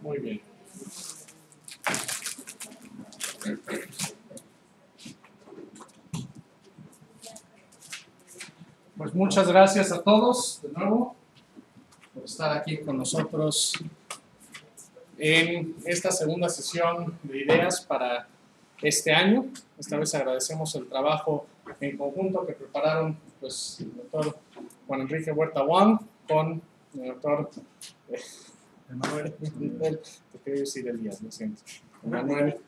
Muy bien. Pues muchas gracias a todos de nuevo por estar aquí con nosotros en esta segunda sesión de ideas para este año. Esta vez agradecemos el trabajo en conjunto que prepararon pues, el doctor Juan Enrique Huerta Wang con el doctor Emanuel, te quería decir Elías, lo siento, Emanuel.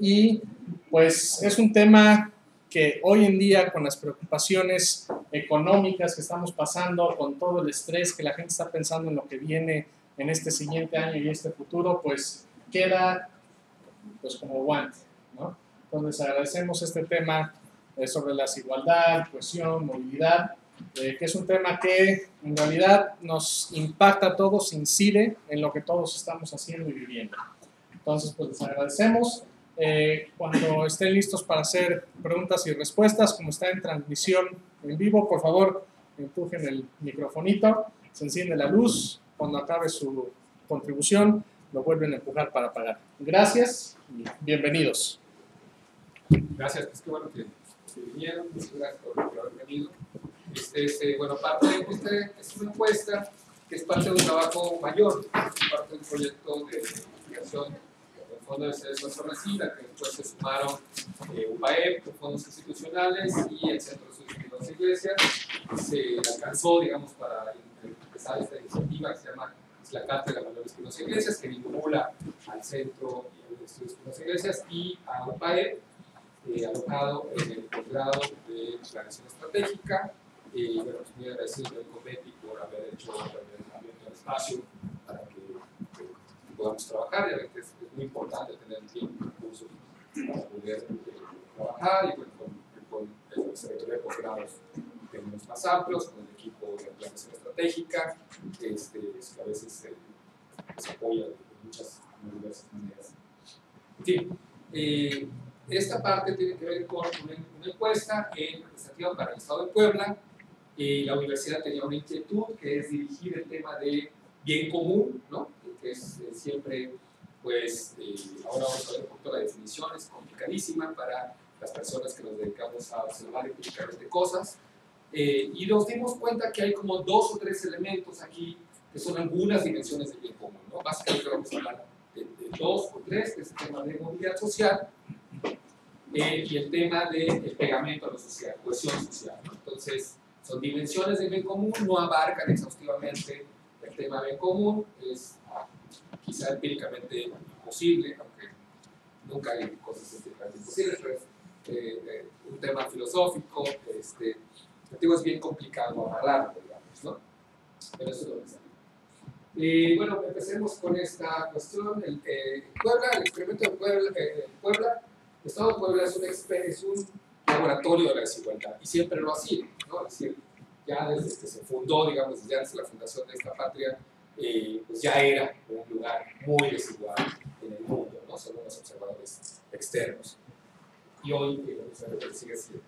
Y pues es un tema que hoy en día, con las preocupaciones económicas que estamos pasando, con todo el estrés que la gente está pensando en lo que viene en este siguiente año y este futuro, pues queda pues como guante, ¿no? Entonces agradecemos este tema sobre la desigualdad, cohesión, movilidad, que es un tema que en realidad nos impacta a todos, incide en lo que todos estamos haciendo y viviendo. Entonces, pues les agradecemos. Cuando estén listos para hacer preguntas y respuestas, como está en transmisión en vivo, por favor, empujen el microfonito, se enciende la luz, cuando acabe su contribución, lo vuelven a empujar para apagar. Gracias y bienvenidos. Gracias, pues qué bueno que vinieron, muchas gracias por haber venido. Bueno, parte de esta es una encuesta que es parte de un trabajo mayor, parte de un proyecto de investigación del Fondo de Desarrollo Social, que después se sumaron UPAEP, fondos institucionales y el Centro de Estudios de las Iglesias. Se alcanzó, digamos, para empezar esta iniciativa que se llama la Cátedra de Valores de las Iglesias, que vincula al Centro de Estudios de las Iglesias y a UPAEP, alojado en el posgrado de Planeación Estratégica. Bueno, pues muy agradecido al COMETI por haber hecho el espacio para que podamos trabajar. Ya ven que es muy importante tener el tiempo y recursos para poder trabajar, y bueno, con el secretario de posgrados tenemos más amplios, con el equipo de Planeación Estratégica, que a veces se apoya de muchas diversas maneras. En fin, esta parte tiene que ver con una encuesta administrativa para el Estado de Puebla. La universidad tenía una inquietud, que es dirigir el tema de bien común, ¿no? Que es siempre, pues, ahora vamos a ver un poquito la definición, es complicadísima para las personas que nos dedicamos a observar empíricamente cosas. Y nos dimos cuenta que hay como 2 o 3 elementos aquí que son algunas dimensiones del bien común, ¿no? Básicamente vamos a hablar de 2 o 3, que es el tema de movilidad social, y el tema del pegamento a lo social, cohesión social, ¿no? Entonces, son dimensiones del bien común, no abarcan exhaustivamente el tema del bien común, es quizá empíricamente imposible, aunque nunca hay cosas empíricamente imposibles, pero es un tema filosófico, digo, es bien complicado amarrarlo, digamos, ¿no? Pero eso es lo que sale. Bueno, empecemos con esta cuestión. Puebla, el experimento de Puebla, el Estado de Puebla es un laboratorio de la desigualdad, y siempre lo ha sido, ¿no? Es decir, ya desde que se fundó, digamos, desde antes de la fundación de esta patria, pues ya era un lugar muy desigual en el mundo, ¿no? Según los observadores externos. Y hoy sigue siendo.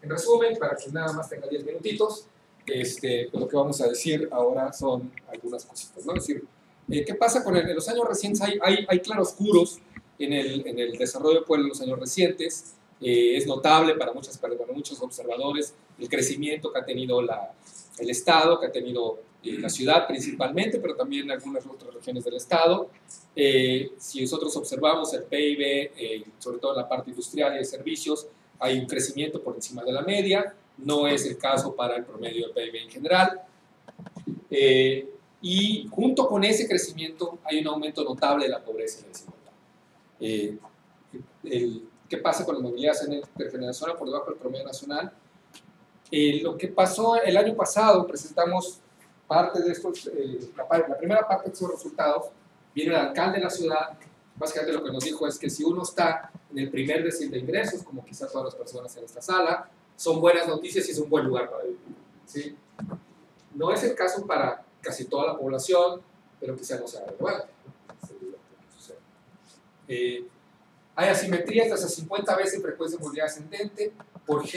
En resumen, para que nada más tenga 10 minutitos, pues lo que vamos a decir ahora son algunas cositas, ¿no? Es decir, ¿qué pasa en los años recientes? Hay claroscuros en el desarrollo de Puebla en los años recientes. Es notable para muchos observadores el crecimiento que ha tenido el Estado, que ha tenido la ciudad principalmente, pero también algunas otras regiones del Estado. Si nosotros observamos el PIB, sobre todo en la parte industrial y de servicios, hay un crecimiento por encima de la media. No es el caso para el promedio del PIB en general. Y junto con ese crecimiento hay un aumento notable de la pobreza y la desigualdad. ¿Qué pasa con la movilidad intergeneracional por debajo del promedio nacional? Lo que pasó el año pasado, presentamos parte de estos, la primera parte de estos resultados. Viene el alcalde de la ciudad, básicamente lo que nos dijo es que si uno está en el primer decil de ingresos, como quizás todas las personas en esta sala, son buenas noticias y es un buen lugar para vivir, ¿sí? No es el caso para casi toda la población, pero quizás no sea relevante, ¿no? Hay asimetrías de hasta 50 veces frecuencia de movilidad ascendente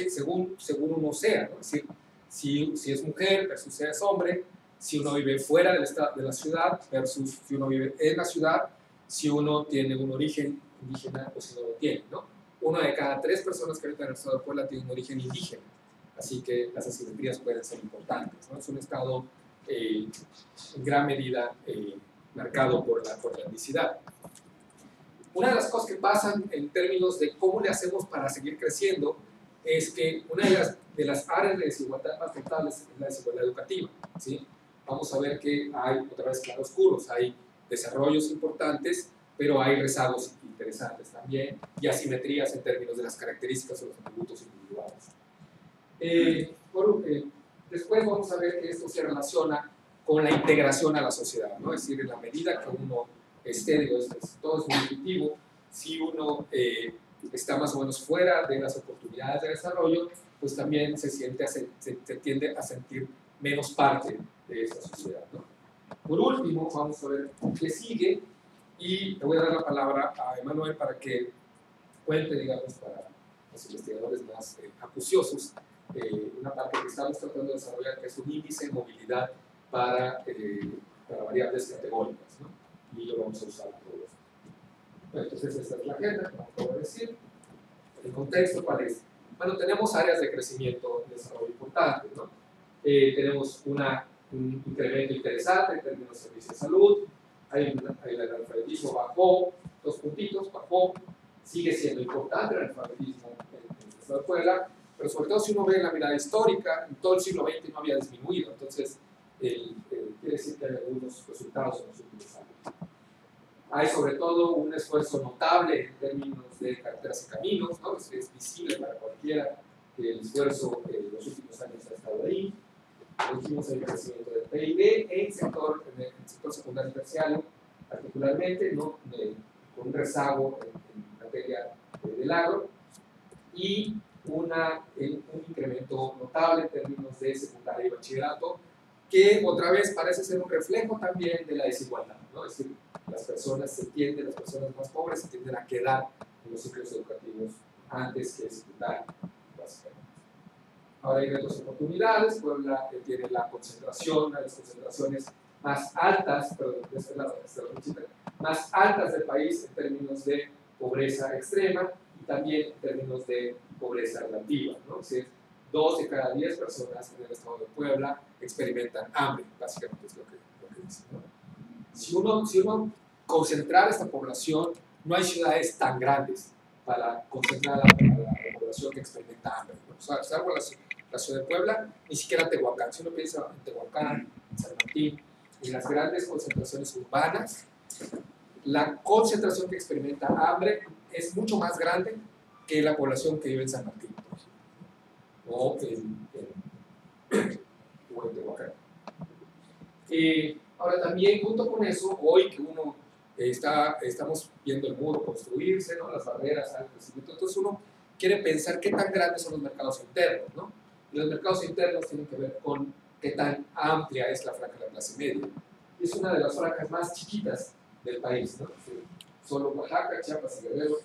según uno sea, ¿no? Es decir, si es mujer versus si es hombre, si uno vive fuera de la ciudad versus si uno vive en la ciudad, si uno tiene un origen indígena o si no lo tiene, ¿no? Una de cada 3 personas que habitan en el estado de Puebla tiene un origen indígena, así que las asimetrías pueden ser importantes, ¿no? Es un estado en gran medida marcado por la etnicidad. Una de las cosas que pasan en términos de cómo le hacemos para seguir creciendo es que una de las áreas de desigualdad más notables es la desigualdad educativa, ¿sí? Vamos a ver que hay, otra vez, claroscuros, hay desarrollos importantes, pero hay rezagos interesantes también y asimetrías en términos de las características o los atributos individuales. Después vamos a ver que esto se relaciona con la integración a la sociedad, ¿no? Es decir, en la medida que uno esté, todo es muy intuitivo, si uno está más o menos fuera de las oportunidades de desarrollo, pues también se tiende a sentir menos parte de esta sociedad, ¿no? Por último, vamos a ver qué sigue, y le voy a dar la palabra a Emanuel para que cuente, digamos, para los investigadores más acuciosos, una parte que estamos tratando de desarrollar, que es un índice de movilidad para variables categóricas, ¿no? Y lo vamos a usar todo esto. Entonces, esta es la agenda, como acabo de decir. El contexto, ¿cuál es? Bueno, tenemos áreas de crecimiento y desarrollo importantes, ¿no? Tenemos un incremento interesante en términos de servicios de salud, el analfabetismo bajó, 2 puntitos, bajó, sigue siendo importante el analfabetismo en el estado de Puebla, pero sobre todo si uno ve la mirada histórica, en todo el siglo XX no había disminuido, entonces quiere decir que hay algunos resultados en los últimos años. Hay sobre todo un esfuerzo notable en términos de carreteras y caminos, ¿no? Es visible para cualquiera que el esfuerzo en los últimos años ha estado ahí. Dijimos el crecimiento del PIB en el sector secundario y terciario, particularmente, ¿no? Con un rezago en materia del agro, y un incremento notable en términos de secundaria y bachillerato, que otra vez parece ser un reflejo también de la desigualdad, ¿no? Es decir, las personas más pobres se tienden a quedar en los ciclos educativos antes que secundaria, básicamente. Ahora hay retos y oportunidades. Puebla tiene las concentraciones más altas, más altas del país en términos de pobreza extrema y también en términos de pobreza relativa, ¿no? Es decir, 2 de cada 10 personas en el estado de Puebla experimentan hambre, básicamente es lo que dice, ¿no? Si uno concentrar esta población, no hay ciudades tan grandes para concentrar a la población que experimenta hambre, ¿no? O sea, salvo la ciudad de Puebla, ni siquiera Tehuacán. Si uno piensa en Tehuacán, en San Martín, en las grandes concentraciones urbanas, la concentración que experimenta hambre es mucho más grande que la población que vive en San Martín, o en Tehuacán. Ahora también, junto con eso, hoy que uno estamos viendo el muro construirse, ¿no? Las barreras al crecimiento, entonces uno quiere pensar qué tan grandes son los mercados internos, ¿no? Y los mercados internos tienen que ver con qué tan amplia es la franja de la clase media. Y es una de las franjas más chiquitas del país, ¿no? Solo Oaxaca, Chiapas y Guerrero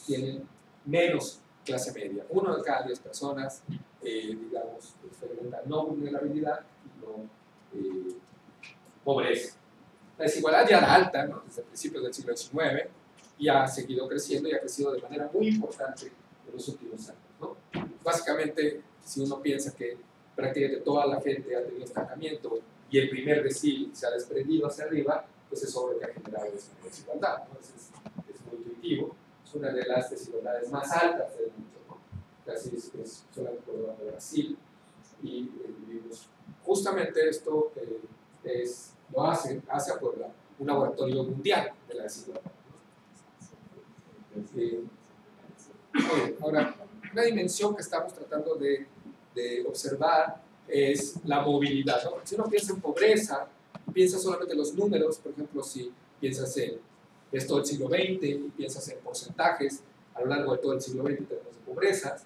tienen menos clase media. 1 de cada 10 personas, digamos, experimentan no vulnerabilidad y no pobreza. La desigualdad ya era alta, ¿no? Desde principios del siglo XIX, y ha seguido creciendo y ha crecido de manera muy importante en los últimos años, ¿no? Básicamente, si uno piensa que prácticamente toda la gente ha tenido estancamiento y el primer decil se ha desprendido hacia arriba, pues es obvio que ha generado esa desigualdad, ¿no? Es muy intuitivo, es una de las desigualdades más altas del mundo, ¿no? Casi es solamente por debajo de Brasil, y vivimos justamente esto lo hace a Puebla un laboratorio mundial de la desigualdad. Ahora, una dimensión que estamos tratando de observar es la movilidad, ¿no? Si uno piensa en pobreza, piensa solamente en los números, por ejemplo, si piensas en esto del siglo XX y piensas en porcentajes a lo largo de todo el siglo XX en términos de pobreza,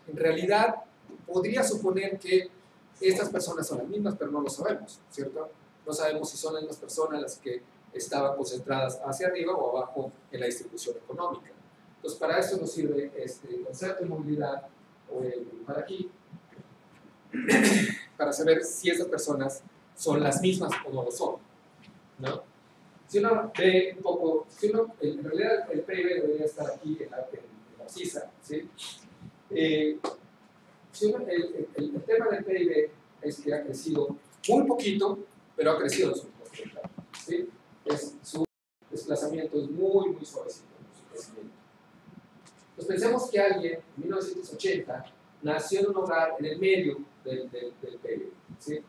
en realidad podría suponer que estas personas son las mismas, pero no lo sabemos, ¿cierto? No sabemos si son las mismas personas las que estaban concentradas hacia arriba o abajo en la distribución económica. Entonces, para eso nos sirve este concepto de movilidad, o el dibujar aquí, para saber si esas personas son las mismas o no lo son, ¿no? Si uno ve un poco, en realidad el PIB debería estar aquí en la CISA, ¿sí? El tema del PIB es que ha crecido muy poquito, pero ha crecido en su porcentaje, ¿sí? Su desplazamiento es muy, muy suavecito, su crecimiento. Pues pensemos que alguien en 1980 nació en un hogar en el medio del PIB, ¿sí?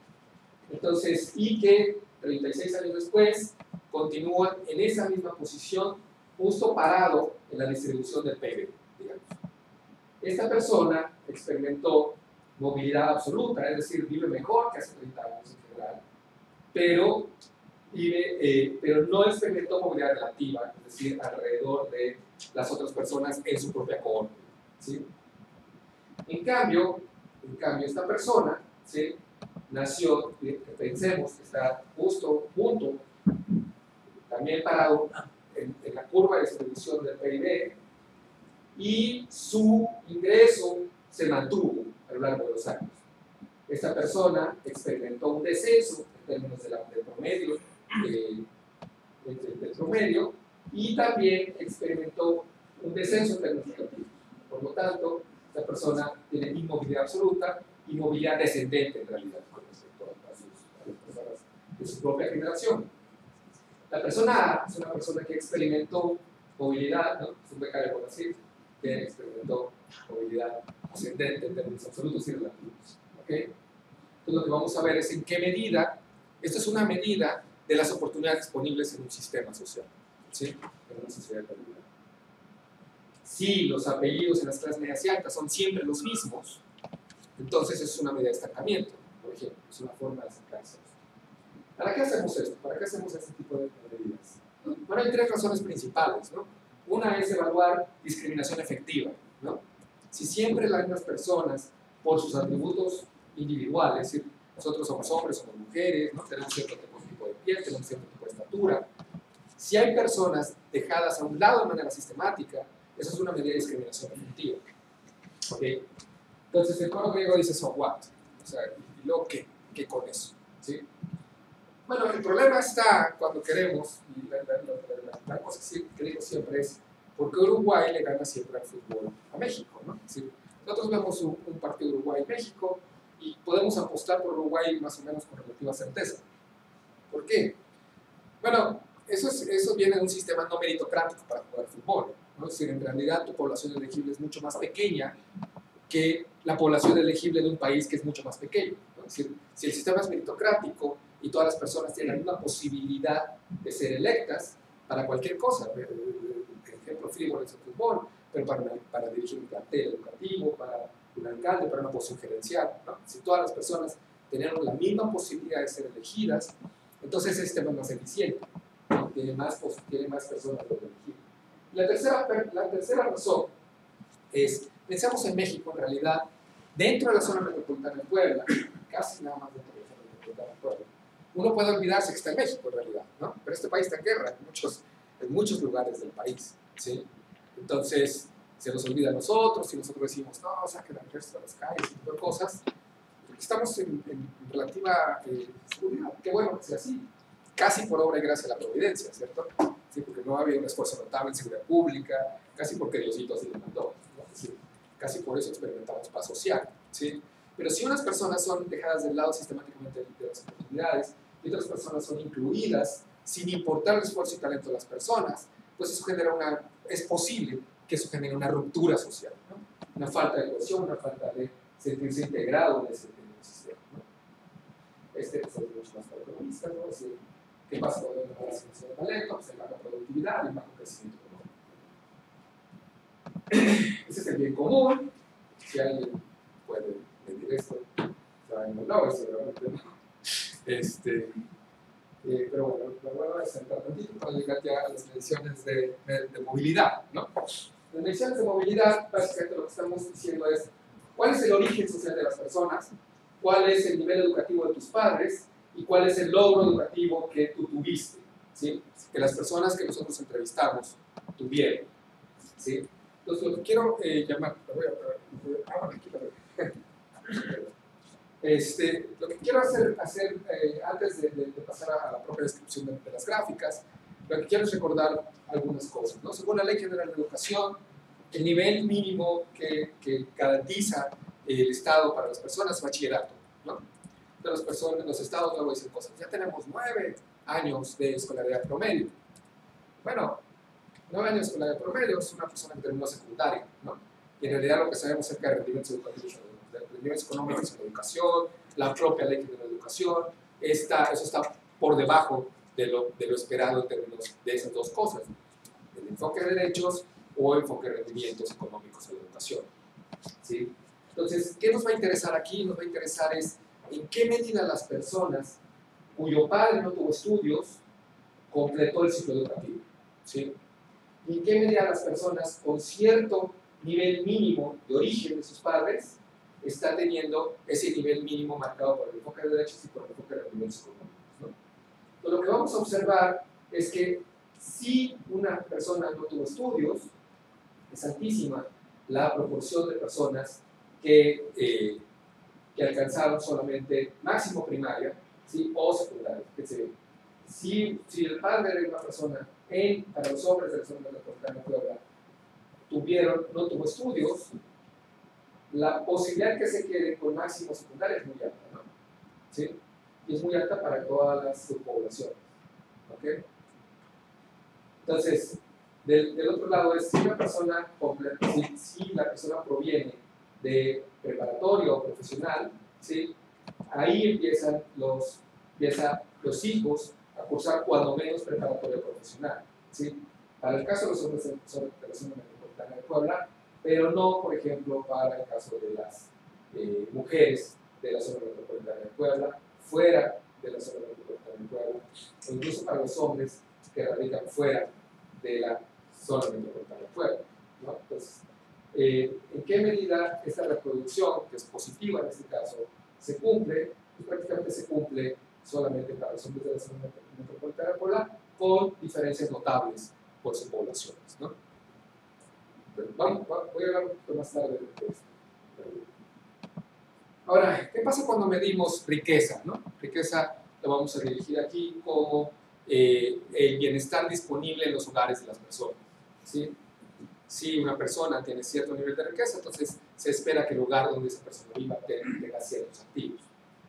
Entonces, y que 36 años después continúa en esa misma posición, justo parado en la distribución del PIB, digamos. Esta persona experimentó movilidad absoluta, es decir, vive mejor que hace 30 años en general, pero no experimentó movilidad relativa, es decir, alrededor de las otras personas en su propia cohorte, ¿sí? En cambio, esta persona, ¿sí?, nació, pensemos que está justo junto, también parado en la curva de distribución del PIB, y su ingreso se mantuvo a lo largo de los años. Esta persona experimentó un descenso en términos del promedio, y también experimentó un descenso en términos relativos. Por lo tanto, esta persona tiene inmovilidad absoluta y movilidad descendente en realidad con respecto a las personas de su propia generación. La persona A es una persona que experimentó movilidad, ¿no? Es un becario por decir, que experimentó movilidad ascendente en términos absolutos y relativos. ¿Okay? Entonces lo que vamos a ver es en qué medida, esto es una medida de las oportunidades disponibles en un sistema social, ¿sí?, en una sociedad de calidad. Si los apellidos en las clases medias y altas son siempre los mismos, entonces es una medida de estancamiento, por ejemplo, es una forma de acercarse. ¿Para qué hacemos esto? ¿Para qué hacemos este tipo de medidas? Bueno, hay tres razones principales, ¿no? Una es evaluar discriminación efectiva, ¿no? Si siempre las mismas personas, por sus atributos individuales, es decir, nosotros somos hombres, somos mujeres, ¿no?, tenemos cierto tipo de piel, tenemos cierto tipo de estatura, si hay personas dejadas a un lado de manera sistemática, eso es una medida de discriminación efectiva. ¿Okay? Entonces el coro griego dice so what, o sea, ¿y luego qué? ¿Qué con eso? ¿Sí? Bueno, el problema está cuando queremos, y la cosa que digo siempre es, ¿por qué Uruguay le gana siempre al fútbol a México? ¿No? Es decir, nosotros vemos un partido Uruguay-México y podemos apostar por Uruguay más o menos con relativa certeza. ¿Por qué? Bueno, eso viene de un sistema no meritocrático para jugar fútbol, ¿no? Es decir, en realidad tu población elegible es mucho más pequeña que la población elegible de un país que es mucho más pequeño, ¿no? Es decir, si el sistema es meritocrático y todas las personas tienen la misma posibilidad de ser electas para cualquier cosa, por ejemplo, frívolo es el fútbol, pero para dirigir un plantel educativo, para un alcalde, para una posición gerencial, ¿no? Si todas las personas tenían la misma posibilidad de ser elegidas, entonces el sistema es más eficiente, ¿no? Tiene más personas por elegir. La tercera razón es, pensamos en México en realidad, dentro de la zona metropolitana de Puebla, casi nada más dentro de la zona metropolitana de Puebla, uno puede olvidarse que está en México en realidad, ¿no? Pero este país está en guerra en muchos lugares del país, ¿sí? Entonces, se nos olvida a nosotros, y nosotros decimos, no, saquen al resto de las calles, y tipo de cosas, porque estamos en relativa seguridad. Qué bueno que sea así, casi por obra y gracia de la providencia, ¿cierto? Sí, porque no ha habido un esfuerzo notable en seguridad pública, casi porque Diosito así lo mandó, ¿no? Es decir, casi por eso experimentamos paz social, ¿sí? Pero si unas personas son dejadas del lado sistemáticamente de las oportunidades y otras personas son incluidas sin importar el esfuerzo y talento de las personas, pues eso es posible que eso genere una ruptura social, ¿no? Una falta de cohesión, una falta de sentirse integrado en ese sistema, ¿no? Este es el mucho más economista, ¿no? Es decir, ¿qué pasa cuando hay una asignación de talento? Pues hay baja productividad y bajo crecimiento económico. Ese es el bien común. Si alguien puede medir esto, se va a encontrar, seguramente no. Pero bueno, lo bueno es sentar tantito para llegar ya a las mediciones de movilidad, ¿no? Las mediciones de movilidad, básicamente lo que estamos diciendo es cuál es el origen social de las personas, cuál es el nivel educativo de tus padres y cuál es el logro educativo que tú tuviste, ¿sí? Que las personas que nosotros entrevistamos tuvieron, ¿sí? Entonces lo que quiero llamar, aquí la veo. Lo que quiero hacer antes de pasar a la propia descripción de las gráficas, lo que quiero es recordar algunas cosas, ¿no? Según la Ley General de Educación, el nivel mínimo que garantiza el Estado para las personas es bachillerato, ¿no? De las personas, los estados luego dicen cosas, ya tenemos 9 años de escolaridad promedio. Bueno, 9 años de escolaridad promedio es una persona que terminó secundaria, ¿no? Y en realidad lo que sabemos acerca de rendimientos educativos, de rendimientos económicos en la educación, la propia ley de la educación, eso está por debajo de lo esperado en términos de esas dos cosas, el enfoque de derechos o enfoque de rendimientos económicos en la educación, ¿sí? Entonces, ¿qué nos va a interesar aquí? Nos va a interesar es en qué medida las personas cuyo padre no tuvo estudios completó el ciclo educativo, ¿sí? Y en qué medida las personas con cierto nivel mínimo de origen de sus padres está teniendo ese nivel mínimo marcado por el enfoque de derechos y por el enfoque de rendimientos económicos, ¿no? Entonces, lo que vamos a observar es que si una persona no tuvo estudios, es altísima la proporción de personas que alcanzaron solamente máximo primaria, ¿sí? O secundaria. Si el padre de una persona, para los hombres de la zona metropolitana de Puebla, no tuvo estudios, la posibilidad que se quede con máximo secundaria es muy alta, ¿no? ¿Sí? Y es muy alta para todas las subpoblaciones, ¿ok? Entonces, del otro lado es si la persona proviene de preparatorio o profesional, ¿sí? Ahí empiezan los hijos a cursar cuando menos preparatorio profesional, ¿sí? Para el caso de los hombres de la zona metropolitana de Puebla, pero no, por ejemplo, para el caso de las mujeres de la zona metropolitana de Puebla, fuera de la zona metropolitana de Puebla, o incluso para los hombres que radican fuera de la zona metropolitana de Puebla, ¿no? Entonces, ¿en qué medida esta reproducción, que es positiva en este caso, se cumple? Pues prácticamente se cumple solamente para los hombres de la zona metropolitana de Puebla, con diferencias notables por sus poblaciones, ¿no? Voy a hablar un poquito más tarde de esto. Ahora, ¿qué pasa cuando medimos riqueza, ¿no? Riqueza lo vamos a dirigir aquí como el bienestar disponible en los hogares de las personas, ¿sí? Si una persona tiene cierto nivel de riqueza, entonces se espera que el lugar donde esa persona viva tenga ciertos activos,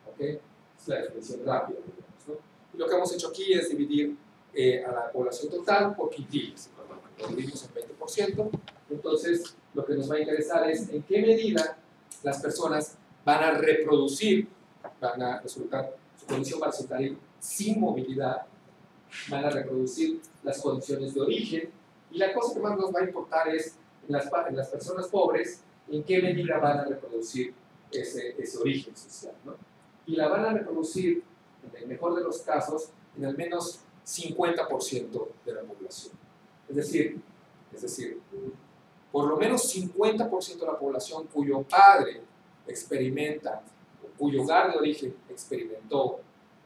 ¿ok? Es la definición rápida, digamos, ¿no? Y lo que hemos hecho aquí es dividir a la población total por quintiles, lo dividimos en 20%, entonces lo que nos va a interesar es en qué medida las personas van a reproducir, su condición va a resultar sin movilidad, van a reproducir las condiciones de origen, y la cosa que más nos va a importar es en las personas pobres, en qué medida van a reproducir ese origen social, ¿no? Y la van a reproducir, en el mejor de los casos, en al menos 50% de la población. Es decir, por lo menos 50% de la población cuyo padre experimenta, o cuyo hogar de origen experimentó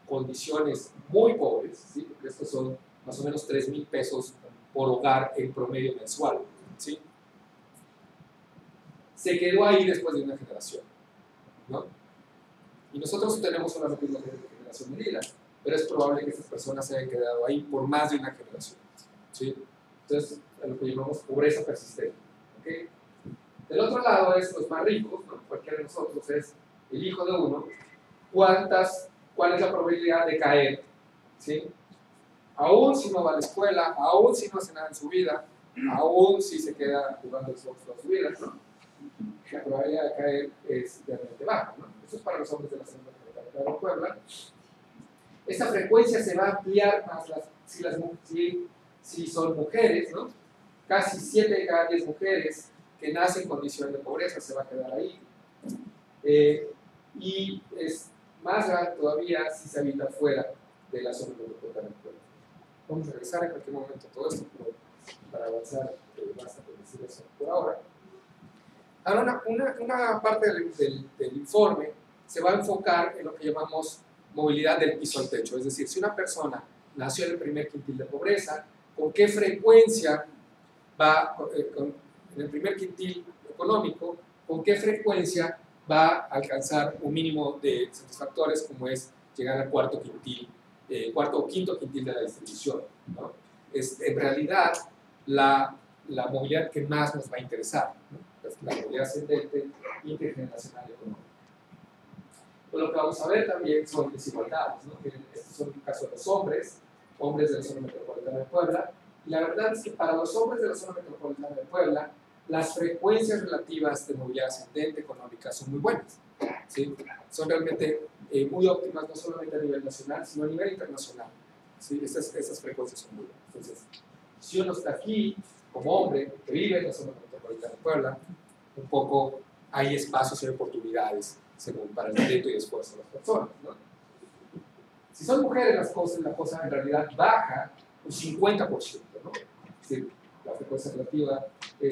condiciones muy pobres, ¿sí? Porque estos son más o menos 3,000 pesos por hogar en promedio mensual, ¿sí? Se quedó ahí después de una generación, ¿no? Y nosotros tenemos solamente una generación medida, pero es probable que estas personas se hayan quedado ahí por más de una generación, ¿sí? Entonces, a lo que llamamos pobreza persistente, ¿okay? Del otro lado es los más ricos, ¿no? Cualquiera de nosotros es el hijo de uno. ¿Cuál es la probabilidad de caer? ¿Sí? Aún si no va a la escuela, aún si no hace nada en su vida, aún si se queda jugando Xbox toda su vida, ¿no? La probabilidad de caer es realmente baja, ¿no? Eso es para los hombres de la zona metropolitana de Puebla. Esta frecuencia se va a ampliar más si son mujeres, ¿no? Casi 7 de cada 10 mujeres que nacen en condición de pobreza se va a quedar ahí. Y es más grave todavía si se habita fuera de la zona metropolitana de Puebla. Vamos a regresar en cualquier momento a todo esto, pero para avanzar basta con decir eso por ahora. Ahora, una parte del informe se va a enfocar en lo que llamamos movilidad del piso al techo, es decir, si una persona nació en el primer quintil de pobreza, ¿con qué frecuencia va, en el primer quintil económico, con qué frecuencia va a alcanzar un mínimo de satisfactores como es llegar al cuarto o quinto quintil de la distribución, ¿no? Es en realidad la movilidad que más nos va a interesar, ¿no? La movilidad ascendente, intergeneracional y económica. Pues lo que vamos a ver también son desigualdades, ¿no? Estos son el caso de los hombres de la zona metropolitana de Puebla, y la verdad es que para los hombres de la zona metropolitana de Puebla, las frecuencias relativas de movilidad ascendente económica son muy buenas, ¿sí? Son realmente muy óptimas, no solamente a nivel nacional, sino a nivel internacional, ¿sí? Esas frecuencias son muy buenas. Entonces, si uno está aquí como hombre que vive en la zona metropolitana de Puebla, un poco hay espacios y oportunidades según para el talento y esfuerzo de las personas, ¿no? Si son mujeres, la cosa en realidad baja un 50%, ¿no? Es decir, la frecuencia relativa de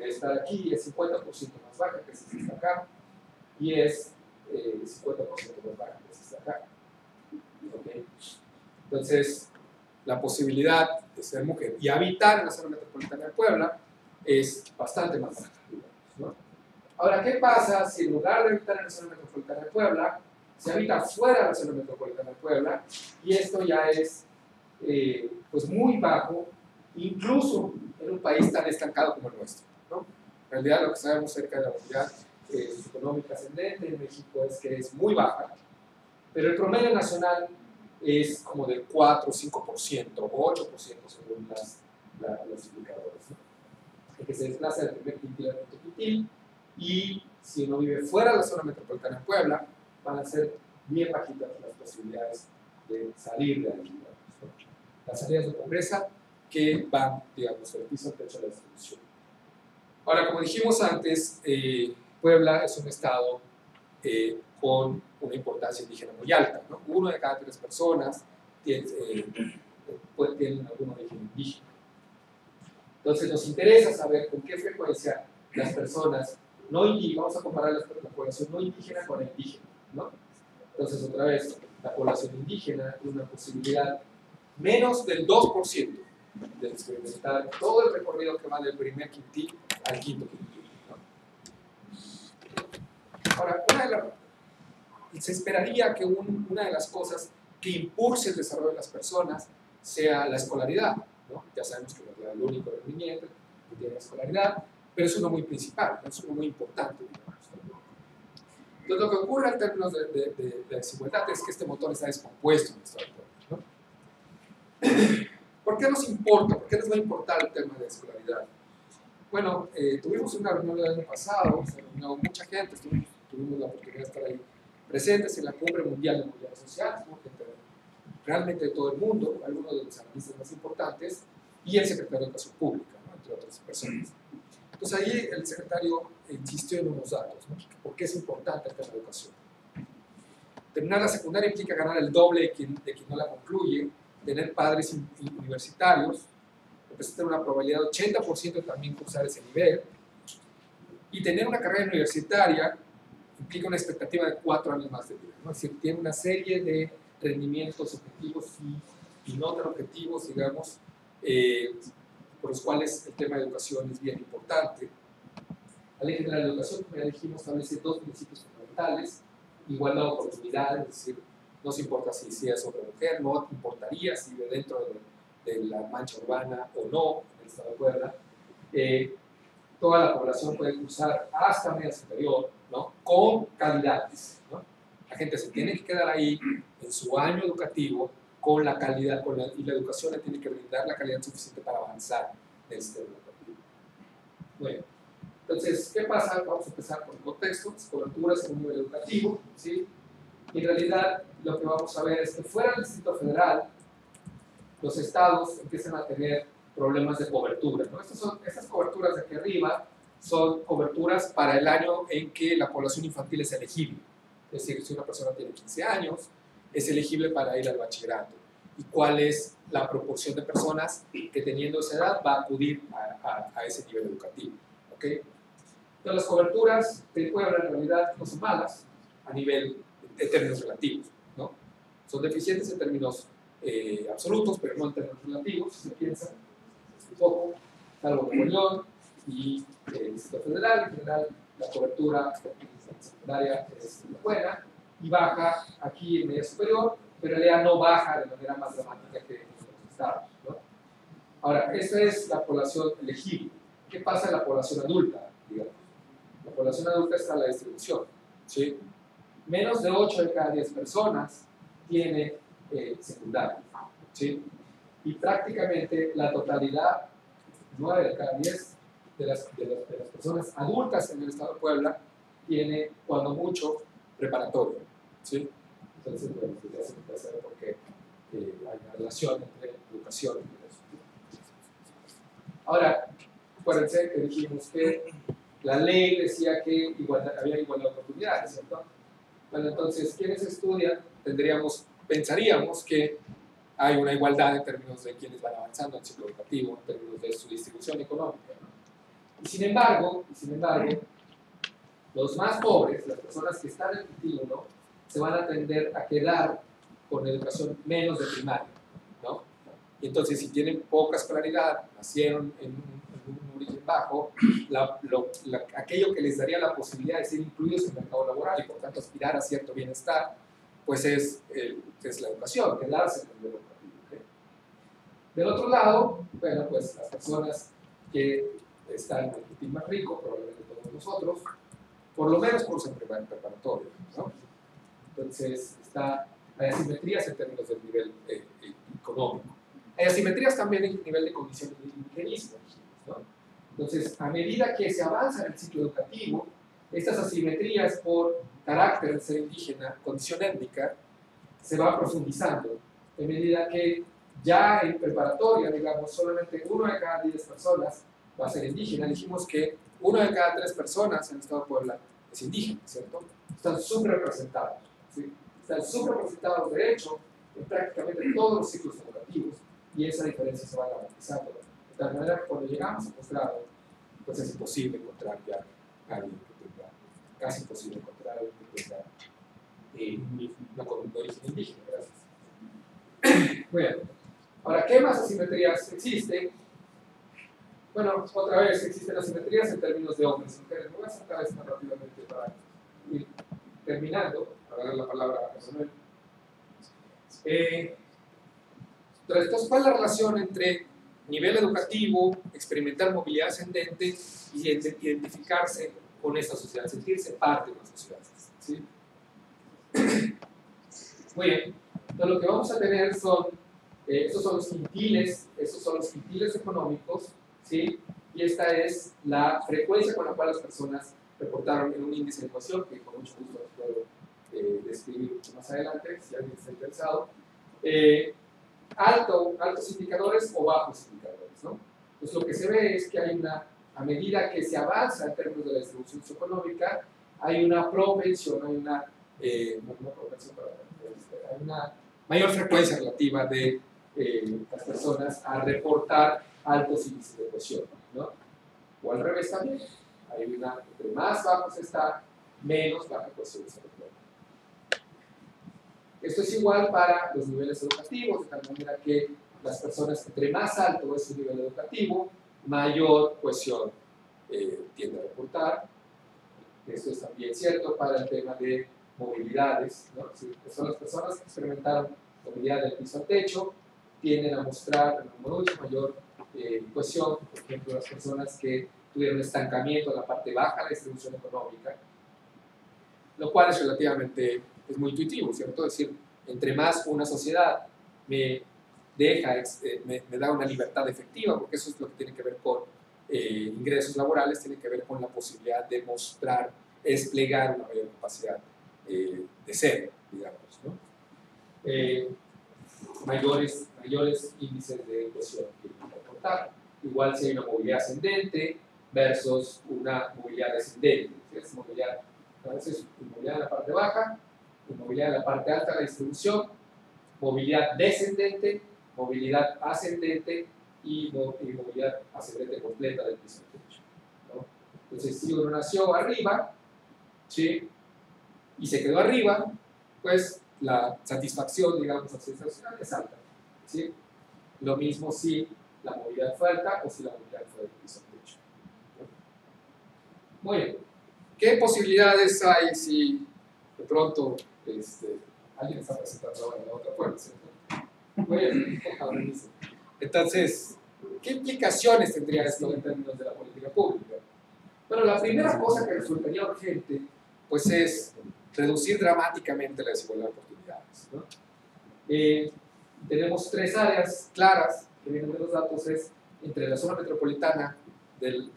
estar aquí es 50% más baja que si está acá, y es 50% más baja que si está acá. ¿Okay? Entonces, la posibilidad de ser mujer y habitar en la zona metropolitana de Puebla es bastante más baja, ¿no? Ahora, ¿qué pasa si en lugar de habitar en la zona metropolitana de Puebla, se habita fuera de la zona metropolitana de Puebla? Y esto ya es pues muy bajo, incluso en un país tan estancado como el nuestro, ¿no? En realidad, lo que sabemos acerca de la movilidad económica ascendente en México es que es muy baja, pero el promedio nacional es como del 4, 5% o 8% según los indicadores, ¿no? Que se desplaza del primer quintil al quinto quintil, y si uno vive fuera de la zona metropolitana de Puebla, van a ser bien bajitas las posibilidades de salir de ahí, ¿no? Las salidas de pobreza que van, digamos, del piso al techo de la distribución. Ahora, como dijimos antes, Puebla es un estado con una importancia indígena muy alta, ¿no? 1 de cada 3 personas tienen algún origen indígena. Entonces nos interesa saber con qué frecuencia las personas no indígenas, vamos a comparar la población no indígena con la indígena, ¿no? Entonces, otra vez, la población indígena tiene una posibilidad menos del 2% de experimentar todo el recorrido que va del primer quintil al quinto quintil, ¿no? Ahora, se esperaría que una de las cosas que impulse el desarrollo de las personas sea la escolaridad, ¿no? Ya sabemos que el único rendimiento que tiene la escolaridad, pero es uno muy principal, es uno muy importante, digamos. Entonces, lo que ocurre en términos de desigualdad es que este motor está descompuesto en nuestro entorno, ¿no? ¿Por qué nos importa? ¿Por qué nos va a importar el tema de escolaridad? Bueno, tuvimos una reunión el año pasado, se reunió mucha gente, tuvimos la oportunidad de estar ahí presentes en la Cumbre Mundial de Movilidad Social, ¿no? Gente realmente de todo el mundo, algunos de los analistas más importantes, y el secretario de Educación Pública, ¿no? Entre otras personas. Entonces ahí el secretario insistió en unos datos, ¿no? ¿Por qué es importante el tema de educación? Terminar la secundaria implica ganar el doble de quien no la concluye, tener padres universitarios, representa una probabilidad de 80% de también cursar ese nivel, y tener una carrera universitaria implica una expectativa de 4 años más de vida, ¿no? Es decir, tiene una serie de rendimientos objetivos y no tan objetivos, digamos, por los cuales el tema de educación es bien importante. La Ley General de Educación, como ya dijimos, establece 2 principios fundamentales: igualdad de oportunidades, es decir, no se importa si es hombre o mujer, no importaría si vive dentro de la mancha urbana o no, en el estado de Puebla. Toda la población puede cursar hasta media superior, ¿no? Con calidades, ¿no? La gente se tiene que quedar ahí en su año educativo con la calidad, y la educación le tiene que brindar la calidad suficiente para avanzar en el sistema educativo. Bueno, entonces, ¿qué pasa? Vamos a empezar por el contexto, las coberturas en un nivel educativo, ¿sí? Y en realidad, lo que vamos a ver es que fuera del Distrito Federal, los estados empiezan a tener problemas de cobertura, ¿no? Estas coberturas de aquí arriba son coberturas para el año en que la población infantil es elegible. Es decir, si una persona tiene 15 años, es elegible para ir al bachillerato. ¿Y cuál es la proporción de personas que teniendo esa edad va a acudir a ese nivel educativo? ¿Okay? Entonces, las coberturas de Puebla en realidad no son malas a nivel de términos relativos, ¿no? Son deficientes en términos absolutos, pero no en términos relativos, si se piensa un poco, salvo Nuevo León y el Distrito Federal. En general, la cobertura la secundaria es buena, y baja aquí en media superior, pero en realidad no baja de manera más dramática que en los estados, ¿no? Ahora, esta es la población elegible. ¿Qué pasa en la población adulta, digamos? La población adulta está en la distribución, ¿sí? Menos de 8 de cada 10 personas tiene secundaria, ¿sí? Y prácticamente la totalidad, 9 de cada 10 de las personas adultas en el estado de Puebla tiene, cuando mucho, preparatoria, ¿sí? Entonces, bueno, ya se puede saber por qué hay una relación entre educación y eso. Ahora, acuérdense que dijimos que la ley decía que había igualdad de oportunidades, ¿cierto? Bueno, entonces, quienes estudian, pensaríamos que hay una igualdad en términos de quienes van avanzando en el ciclo educativo, en términos de su distribución económica, ¿no? Y sin embargo, los más pobres, las personas que están en el T1, se van a tender a quedar con educación menos de primaria, ¿no? Y entonces, si tienen poca escolaridad, nacieron en un origen bajo, aquello que les daría la posibilidad de ser incluidos en el mercado laboral y por tanto aspirar a cierto bienestar, pues es la educación, quedarse en el nivel educativo, ¿okay? Del otro lado, bueno, pues las personas que están en el nivel más rico, probablemente todos nosotros, por lo menos cursan preparatorio, ¿no? Entonces, hay asimetrías en términos del nivel económico. Hay asimetrías también en el nivel de condiciones de indigenismo, ¿no? Entonces, a medida que se avanza en el ciclo educativo, estas asimetrías por carácter de ser indígena, condición étnica, se va profundizando, en medida que ya en preparatoria, digamos, solamente 1 de cada 10 personas va a ser indígena. Dijimos que 1 de cada 3 personas en el estado de Puebla es indígena, ¿cierto? Están subrepresentados, ¿sí? Están subrepresentados, de hecho, en prácticamente todos los ciclos educativos, y esa diferencia se va dramatizando. De tal manera que cuando llegamos a posgrado, pues es imposible encontrar ya a alguien que tenga, casi imposible encontrar a alguien que tenga un origen indígena. Gracias. Bueno, ahora, ¿qué más asimetrías existen? Bueno, otra vez, existen asimetrías en términos de hombres y mujeres. Me voy a sacar esto rápidamente para ir terminando, para dar la palabra a Manuel. Entonces, ¿cuál es la relación entre nivel educativo, experimentar movilidad ascendente y identificarse con esta sociedad, sentirse parte de una sociedad? ¿Sí? Muy bien, entonces lo que vamos a tener son, estos son los quintiles económicos, ¿sí? Y esta es la frecuencia con la cual las personas reportaron en un índice de ecuación, que con mucho gusto los puedo describir mucho más adelante, si alguien está interesado. Altos indicadores o bajos indicadores, ¿no? Entonces lo que se ve es que hay a medida que se avanza en términos de la distribución socioeconómica, hay una propensión, hay una mayor frecuencia relativa de las personas a reportar altos índices de cohesión, ¿no? O al revés también, entre más bajos está, menos baja cohesión se reporta. Esto es igual para los niveles educativos, de tal manera que las personas, entre más alto es su nivel educativo, mayor cohesión tiende a reportar. Esto es también cierto para el tema de movilidades, ¿no? Si son las personas que experimentaron movilidad del piso al techo, tienden a mostrar mucho mayor cohesión, por ejemplo, las personas que tuvieron estancamiento en la parte baja de la distribución económica, lo cual es relativamente, es muy intuitivo, ¿cierto? Es decir, entre más una sociedad me da una libertad efectiva, porque eso es lo que tiene que ver con ingresos laborales, tiene que ver con la posibilidad de mostrar, desplegar una mayor capacidad de ser, digamos, ¿no? Mayores índices de cohesión que reportar. Igual si hay una movilidad ascendente versus una movilidad descendente. Es movilidad, a veces movilidad en la parte baja, movilidad en la parte alta de la distribución, movilidad descendente, movilidad ascendente y movilidad ascendente completa del piso del techo, ¿no? Entonces, si uno nació arriba, ¿sí?, y se quedó arriba, pues la satisfacción, digamos, sensacional es alta, ¿sí? Lo mismo si la movilidad fue alta o si la movilidad fue del piso al techo, ¿no? Muy bien. ¿Qué posibilidades hay si de pronto alguien está presentando ahora en la otra puerta, ¿cierto? Entonces, ¿qué implicaciones tendría esto en términos de la política pública? Bueno, la primera cosa que resultaría urgente, pues es reducir dramáticamente la desigualdad de oportunidades, ¿no? Tenemos tres áreas claras que vienen de los datos, es entre la zona metropolitana de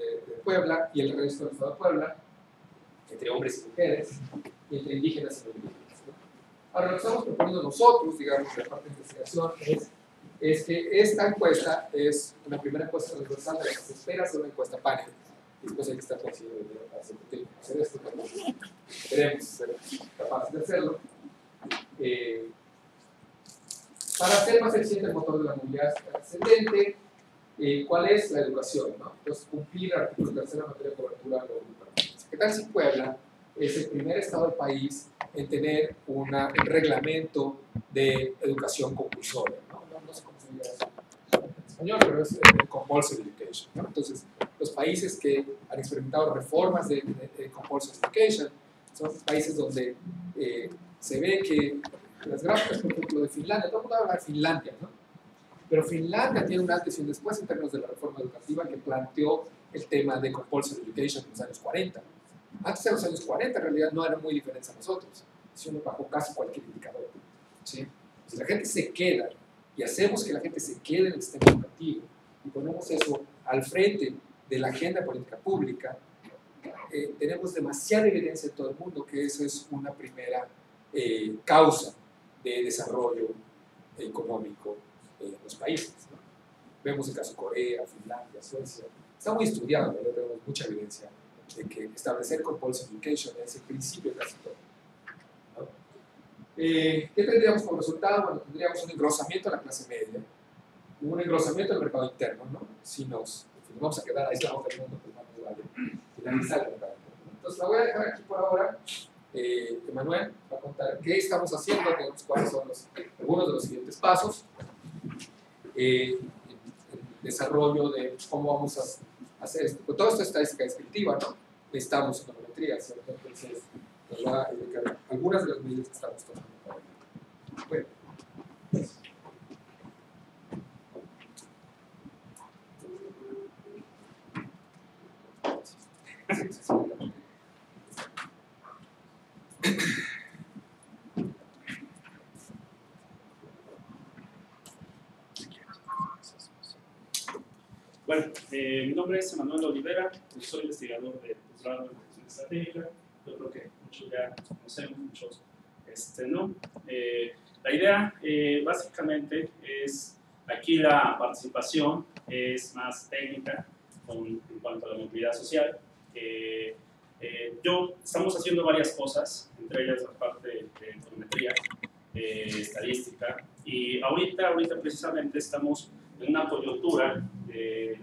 Puebla y el resto del estado de Puebla, entre hombres y mujeres, y entre indígenas y no indígenas, ¿no? Ahora, lo que estamos proponiendo nosotros, digamos, de la parte de investigación, es que esta encuesta es una primera encuesta transversal de la que se espera hacer una encuesta panel. Y después hay que estar consiguiendo hacer esto, pero queremos ser capaces de hacerlo. Para hacer más eficiente el motor de la movilidad ascendente, ¿cuál es la educación, ¿no? Entonces, cumplir el artículo 3 en materia de cobertura. ¿Qué tal si Puebla es el primer estado del país en tener un reglamento de educación compulsoria, ¿no? No sé cómo se diga eso en español, pero es compulsory education, ¿no? Entonces, los países que han experimentado reformas de compulsory education son países donde se ve que las gráficas, por ejemplo, de Finlandia, todo el mundo habla de Finlandia, ¿no? Pero Finlandia tiene un antes y un después en términos de la reforma educativa que planteó el tema de compulsory education en los años 40. Antes de los años 40, en realidad, no era muy diferente a nosotros. Si uno bajó casi cualquier indicador, ¿sí? Si la gente se queda y hacemos que la gente se quede en el sistema educativo y ponemos eso al frente de la agenda política pública, tenemos demasiada evidencia en todo el mundo que eso es una primera causa de desarrollo económico en los países, ¿no? Vemos el caso de Corea, Finlandia, Suecia. Está muy estudiado, ¿no? Tenemos mucha evidencia de que establecer compulsory education es el principio de casi todo, ¿no? ¿Qué tendríamos como resultado? Bueno, tendríamos un engrosamiento de la clase media, un engrosamiento del mercado interno, ¿no? Si nos vamos a quedar aislados del mundo, pues vamos a finalizar el mercado interno. Entonces la voy a dejar aquí por ahora. Emanuel va a contar qué estamos haciendo, cuáles son algunos de los siguientes pasos, el desarrollo de cómo vamos a hacer esto. Pues todo esto es estadística descriptiva, ¿no? Necesitamos econometría, ¿cierto? Entonces nos va a indicar algunas de las medidas que estamos tomando. Bueno. Bueno, mi nombre es Emanuel Olivera, yo soy investigador de posgrado en Investigación Estratégica. Yo creo que muchos ya nos conocemos, muchos no. La idea básicamente es, aquí la participación es más técnica en cuanto a la movilidad social. Estamos haciendo varias cosas, entre ellas la parte de econometría, estadística, y ahorita precisamente estamos en una coyuntura de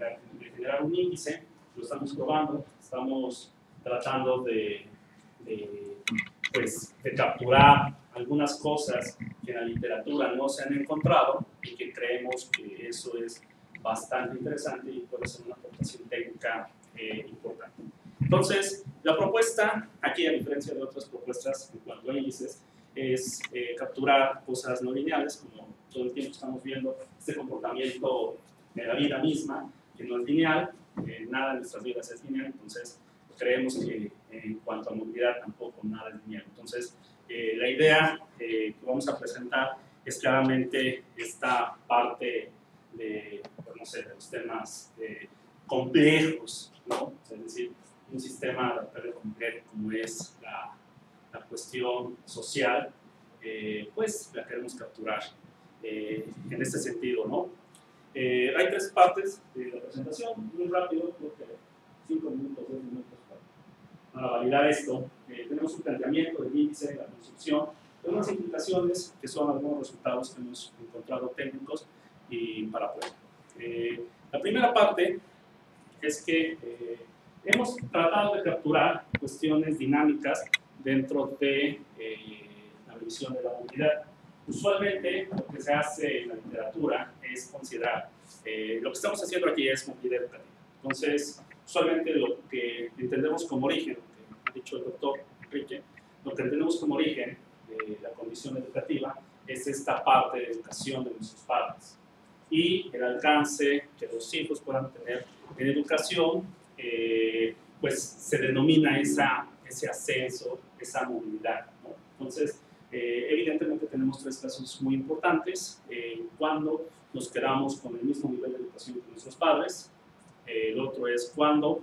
generar un índice, lo estamos probando, estamos tratando de capturar algunas cosas que en la literatura no se han encontrado y que creemos que eso es bastante interesante y puede ser una aportación técnica importante. Entonces, la propuesta, aquí a diferencia de otras propuestas en cuanto a índices, es capturar cosas no lineales, como todo el tiempo estamos viendo este comportamiento de la vida misma, que no es lineal, nada en nuestras vidas es lineal, entonces creemos que en cuanto a movilidad tampoco nada es lineal. Entonces, la idea que vamos a presentar es claramente esta parte de, no sé, de los temas complejos, ¿no? Es decir, un sistema de complejo como es la cuestión social, pues la queremos capturar en este sentido, ¿no? Hay tres partes de la presentación, muy rápido, creo que 5 minutos, 10 minutos para validar esto. Tenemos un planteamiento del índice, la construcción, de unas implicaciones que son algunos resultados que hemos encontrado técnicos y para poder. La primera parte es que hemos tratado de capturar cuestiones dinámicas dentro de la revisión de la movilidad. Usualmente lo que se hace en la literatura es considerar, lo que estamos haciendo aquí es movilidad educativa. Entonces, usualmente lo que entendemos como origen, ha dicho el doctor Enrique, lo que tenemos como origen de la condición educativa es esta parte de educación de nuestros padres y el alcance que los hijos puedan tener en educación, pues se denomina ese ascenso, esa movilidad, ¿no? Entonces, evidentemente tenemos tres casos muy importantes. Cuando nos quedamos con el mismo nivel de educación que nuestros padres. El otro es cuando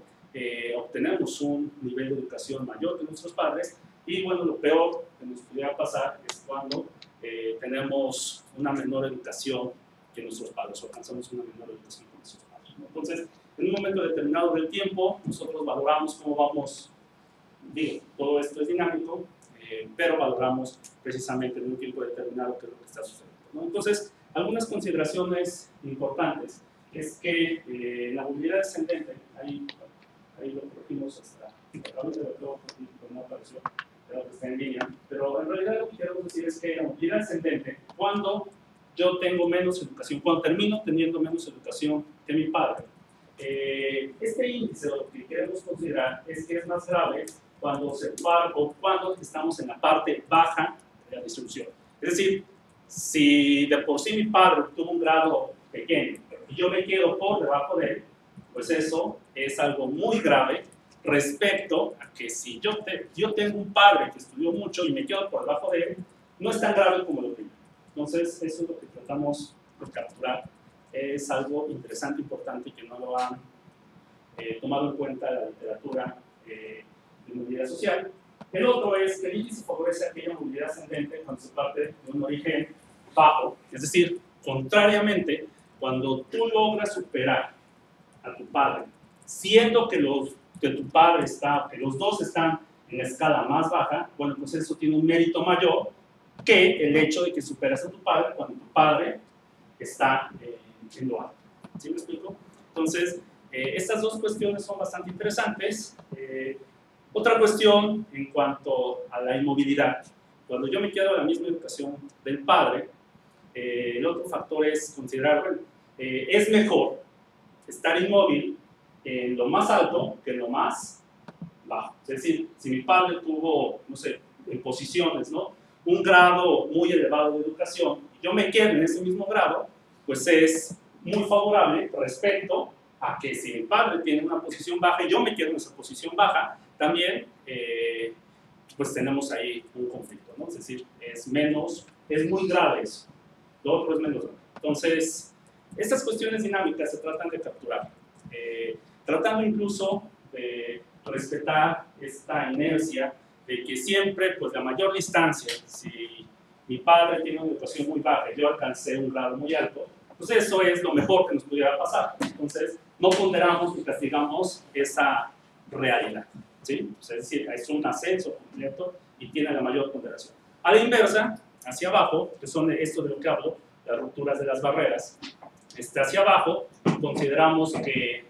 obtenemos un nivel de educación mayor que nuestros padres. Y bueno, lo peor que nos pudiera pasar es cuando tenemos una menor educación que nuestros padres, o alcanzamos una menor educación que nuestros padres, ¿no? Entonces, en un momento determinado del tiempo, nosotros valoramos cómo vamos, digo, todo esto es dinámico, pero valoramos precisamente en un tiempo determinado qué es lo que está sucediendo, ¿no? Entonces, algunas consideraciones importantes es que la movilidad descendente, ahí lo corregimos hasta no apareció, pero que está en línea, pero en realidad lo que queremos decir es que la movilidad descendente, cuando yo tengo menos educación, cuando termino teniendo menos educación que mi padre, este índice lo que queremos considerar es que es más grave cuando cuando estamos en la parte baja de la distribución. Es decir, si de por sí mi padre tuvo un grado pequeño y yo me quedo por debajo de él, pues eso es algo muy grave respecto a que si yo tengo un padre que estudió mucho y me quedo por debajo de él, no es tan grave como lo primero. Entonces, eso es lo que tratamos de capturar. Es algo interesante, importante, que no lo han tomado en cuenta la literatura de movilidad social. El otro es que el índice favorece aquella movilidad ascendente cuando se parte de un origen bajo. Es decir, contrariamente, cuando tú logras superar a tu padre, siendo que tu padre que los dos están en la escala más baja, bueno, pues eso tiene un mérito mayor que el hecho de que superas a tu padre cuando tu padre está en lo alto. ¿Sí me explico? Entonces, estas dos cuestiones son bastante interesantes. Otra cuestión en cuanto a la inmovilidad. Cuando yo me quedo a la misma educación del padre, el otro factor es considerar, bueno, es mejor estar inmóvil en lo más alto que en lo más bajo. Es decir, si mi padre tuvo, no sé, en posiciones, ¿no?, un grado muy elevado de educación, y yo me quedo en ese mismo grado, pues es muy favorable respecto a que si mi padre tiene una posición baja y yo me quedo en esa posición baja, también pues tenemos ahí un conflicto, ¿no? Es decir, es muy grave eso. Lo otro es menos grave. Entonces, estas cuestiones dinámicas se tratan de capturar, tratando incluso de respetar esta inercia de que siempre, pues la mayor distancia, si mi padre tiene una educación muy baja y yo alcancé un grado muy alto, pues eso es lo mejor que nos pudiera pasar. Entonces, no ponderamos ni castigamos esa realidad, ¿sí? O sea, es decir, es un ascenso completo y tiene la mayor ponderación. A la inversa, hacia abajo, que son esto de lo que hablo, las rupturas de las barreras, hacia abajo, consideramos que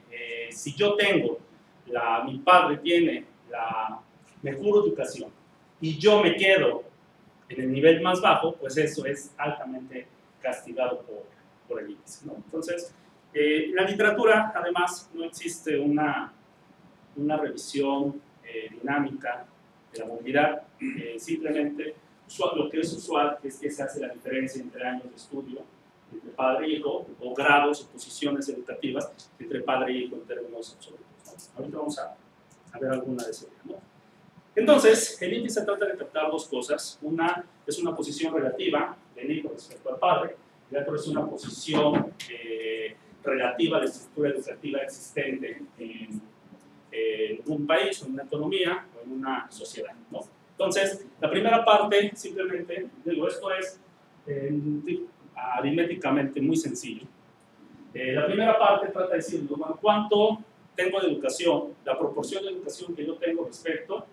si yo tengo, mi padre tiene la mejor educación y yo me quedo en el nivel más bajo, pues eso es altamente castigado por el índice, ¿no? Entonces, en la literatura, además, no existe una revisión dinámica de la movilidad, simplemente lo que es usual es que se hace la diferencia entre años de estudio entre padre e hijo, o grados o posiciones educativas entre padre e hijo en términos absolutos, ¿no? Ahorita vamos a ver alguna de esas, ¿no? Entonces, el índice trata de captar dos cosas. Una es una posición relativa del hijo respecto al padre, y la otra es una posición relativa de estructura educativa existente en un país, o en una economía, o en una sociedad, ¿no? Entonces, la primera parte, simplemente, digo, esto es aritméticamente muy sencillo. La primera parte trata de decir, bueno, ¿cuánto tengo de educación? La proporción de educación que yo tengo respecto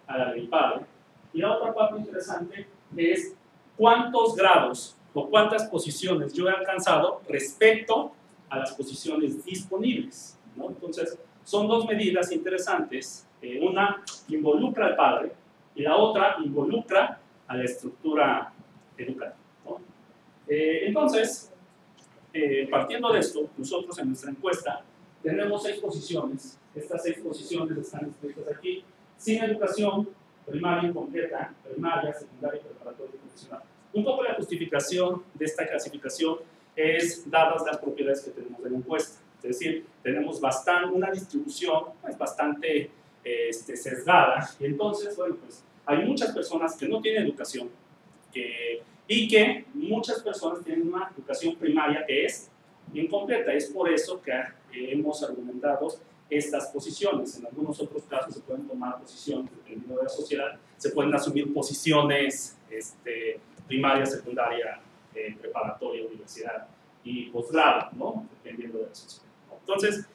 a la de mi padre. Y la otra parte interesante es cuántos grados o cuántas posiciones yo he alcanzado respecto a las posiciones disponibles, ¿no? Entonces, son dos medidas interesantes. Una involucra al padre y la otra involucra a la estructura educativa, ¿no? Entonces, partiendo de esto, nosotros en nuestra encuesta tenemos 6 posiciones. Estas 6 posiciones están escritas aquí. sin educación primaria incompleta, primaria, secundaria, preparatoria y profesional. Un poco la justificación de esta clasificación es dadas las propiedades que tenemos de la encuesta. Es decir, tenemos una distribución pues, bastante sesgada, y entonces, bueno, pues hay muchas personas que no tienen educación y que muchas personas tienen una educación primaria que es incompleta. Es por eso que hemos argumentado estas posiciones. En algunos otros casos se pueden tomar posiciones, dependiendo de la sociedad, se pueden asumir posiciones primaria, secundaria, preparatoria, universidad y posgrado, ¿no? Dependiendo de la sociedad. Entonces,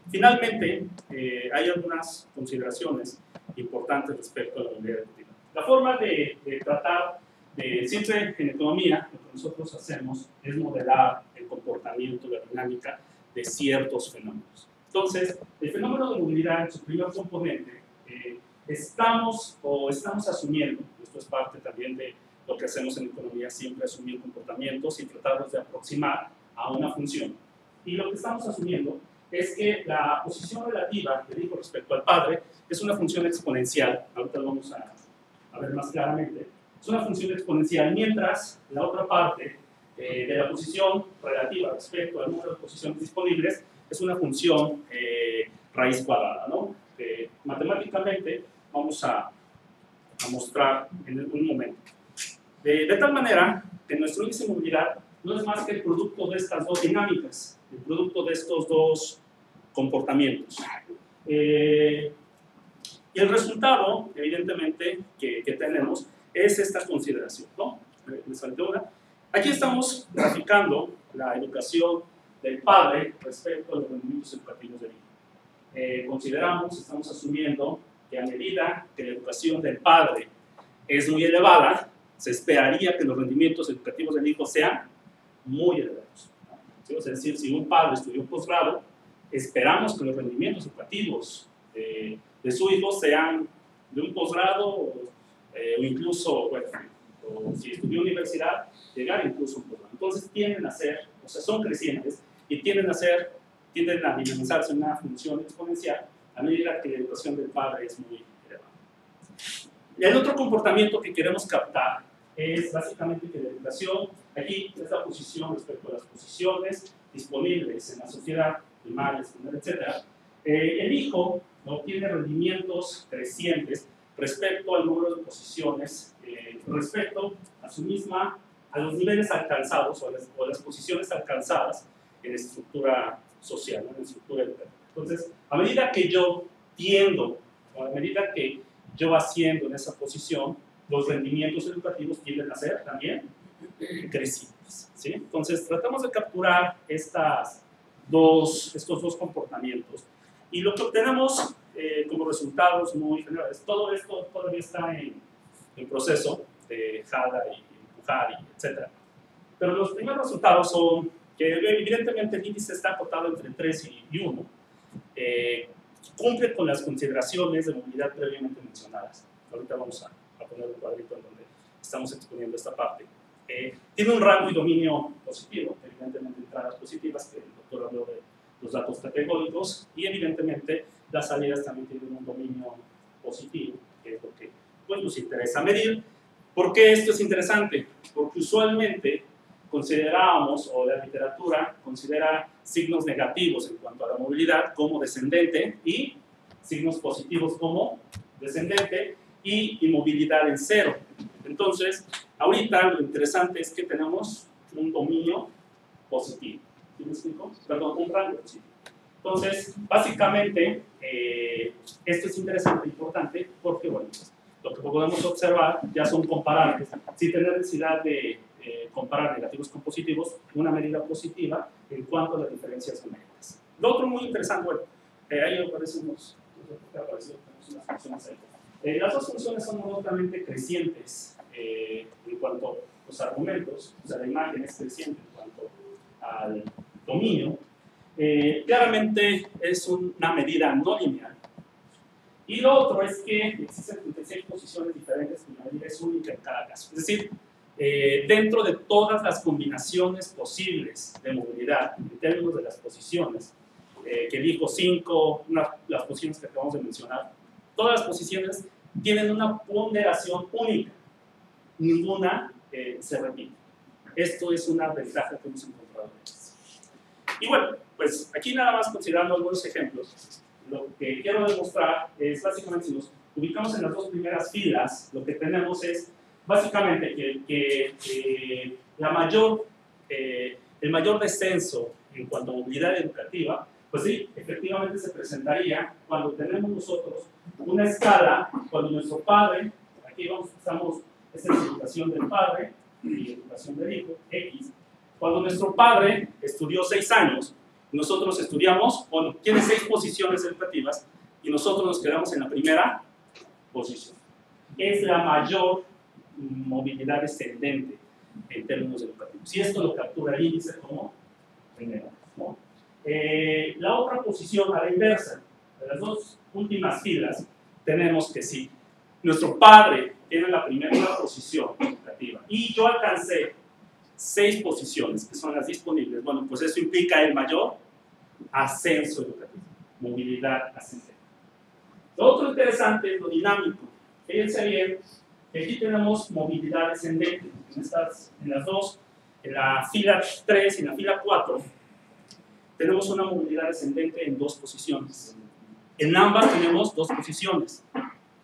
finalmente, hay algunas consideraciones importantes respecto a la movilidad educativa. La forma de tratar, siempre en economía, lo que nosotros hacemos es modelar el comportamiento, la dinámica de ciertos fenómenos. Entonces, el fenómeno de movilidad en su primer componente, estamos asumiendo, esto es parte también de lo que hacemos en economía, siempre asumir comportamientos y tratarlos de aproximar a una función. Y lo que estamos asumiendo es que la posición relativa del hijo respecto al padre es una función exponencial, ahorita lo vamos a ver más claramente, es una función exponencial, mientras la otra parte de la posición relativa respecto al número de posiciones disponibles es una función raíz cuadrada, ¿no? Matemáticamente vamos a mostrar en un momento. De tal manera que nuestro índice de movilidad no es más que el producto de estas dos dinámicas, el producto de estos dos comportamientos. Y el resultado, evidentemente, que tenemos es esta consideración, ¿no? Les faltó una. Aquí estamos graficando la educación del padre respecto a los rendimientos educativos del hijo. Consideramos, estamos asumiendo que a medida que la educación del padre es muy elevada, se esperaría que los rendimientos educativos del hijo sean muy elevados. ¿Sí? Es decir, si un padre estudió posgrado, esperamos que los rendimientos educativos de su hijo sean de un posgrado o incluso, bueno, o si estudió universidad, llegar incluso a un posgrado. Entonces tienden a ser, o sea, son crecientes y tienden a dinamizarse en una función exponencial a medida que la educación del padre es muy elevada. Y el otro comportamiento que queremos captar es básicamente que la educación, aquí es la posición respecto a las posiciones disponibles en la sociedad, primaria, secundaria, etc. El hijo obtiene rendimientos crecientes respecto al número de posiciones, respecto a los niveles alcanzados o a las posiciones alcanzadas en la estructura social, ¿no? En la estructura educativa. Entonces, a medida que yo tiendo, o a medida que yo asciendo en esa posición, los rendimientos educativos tienden a ser también crecientes, ¿sí? Entonces, tratamos de capturar estos dos comportamientos y lo que obtenemos como resultados muy generales. Todo esto todavía está en proceso de Hada y Pujar, etc. Pero los primeros resultados son que evidentemente el índice está acotado entre 3 y 1. Cumple con las consideraciones de movilidad previamente mencionadas. Ahorita vamos a poner un cuadrito en donde estamos exponiendo esta parte. Tiene un rango y dominio positivo, evidentemente entradas positivas, que el doctor habló de los datos categóricos, y evidentemente las salidas también tienen un dominio positivo, que es lo que pues, nos interesa medir. ¿Por qué esto es interesante? Porque usualmente considerábamos, o la literatura considera signos negativos en cuanto a la movilidad como descendente y signos positivos como descendente y inmovilidad en cero. Entonces, ahorita lo interesante es que tenemos un dominio positivo. ¿Sí me explico? Perdón, un rango positivo. Entonces, básicamente, esto es interesante e importante porque, bueno, lo que podemos observar ya son comparables, sin tener necesidad de comparar negativos con positivos, una medida positiva en cuanto a las diferencias numéricas. Lo otro muy interesante, bueno, ahí aparecen unas funciones ahí. Las dos funciones son monótonamente crecientes en cuanto a los argumentos, o sea, la imagen es creciente en cuanto al dominio. Claramente es una medida no lineal. Y lo otro es que existen 36 posiciones diferentes y la medida es única en cada caso. Es decir, dentro de todas las combinaciones posibles de movilidad en términos de las posiciones, que dijo 5, las posiciones que acabamos de mencionar, todas las posiciones tienen una ponderación única, ninguna se repite. Esto es una ventaja que hemos encontrado. Y bueno, pues aquí nada más considerando algunos ejemplos, lo que quiero demostrar es básicamente, si nos ubicamos en las dos primeras filas, lo que tenemos es básicamente que el mayor descenso en cuanto a movilidad educativa, pues sí, efectivamente se presentaría cuando tenemos nosotros una escala, cuando nuestro padre, aquí estamos, esta es la educación del padre y educación del hijo, X, cuando nuestro padre estudió 6 años, nosotros estudiamos, bueno, tiene 6 posiciones educativas y nosotros nos quedamos en la primera posición. Es la mayor movilidad descendente en términos educativos. Y esto lo captura el índice como primera, ¿no? La otra posición a la inversa, de las dos últimas filas, tenemos que si nuestro padre tiene la primera posición educativa y yo alcancé 6 posiciones, que son las disponibles, bueno, pues eso implica el mayor ascenso educativo, movilidad ascendente. Lo otro interesante es lo dinámico. Fíjense bien, que aquí tenemos movilidad descendente, en las dos, en la fila 3 y en la fila 4, tenemos una movilidad descendente en 2 posiciones. En ambas tenemos 2 posiciones.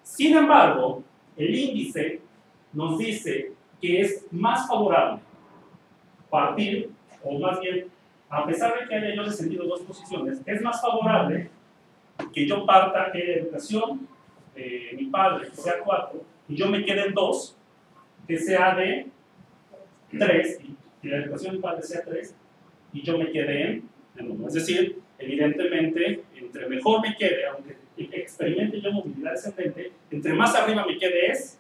Sin embargo, el índice nos dice que es más favorable partir, o más bien, a pesar de que haya yo descendido 2 posiciones, es más favorable que yo parta que la educación de mi padre sea 4 y yo me quede en 2, que sea de 3, y la educación de mi padre sea 3, y yo me quede en 1. Es decir, evidentemente, entre mejor me quede, aunque experimente yo movilidad descendente, entre más arriba me quede es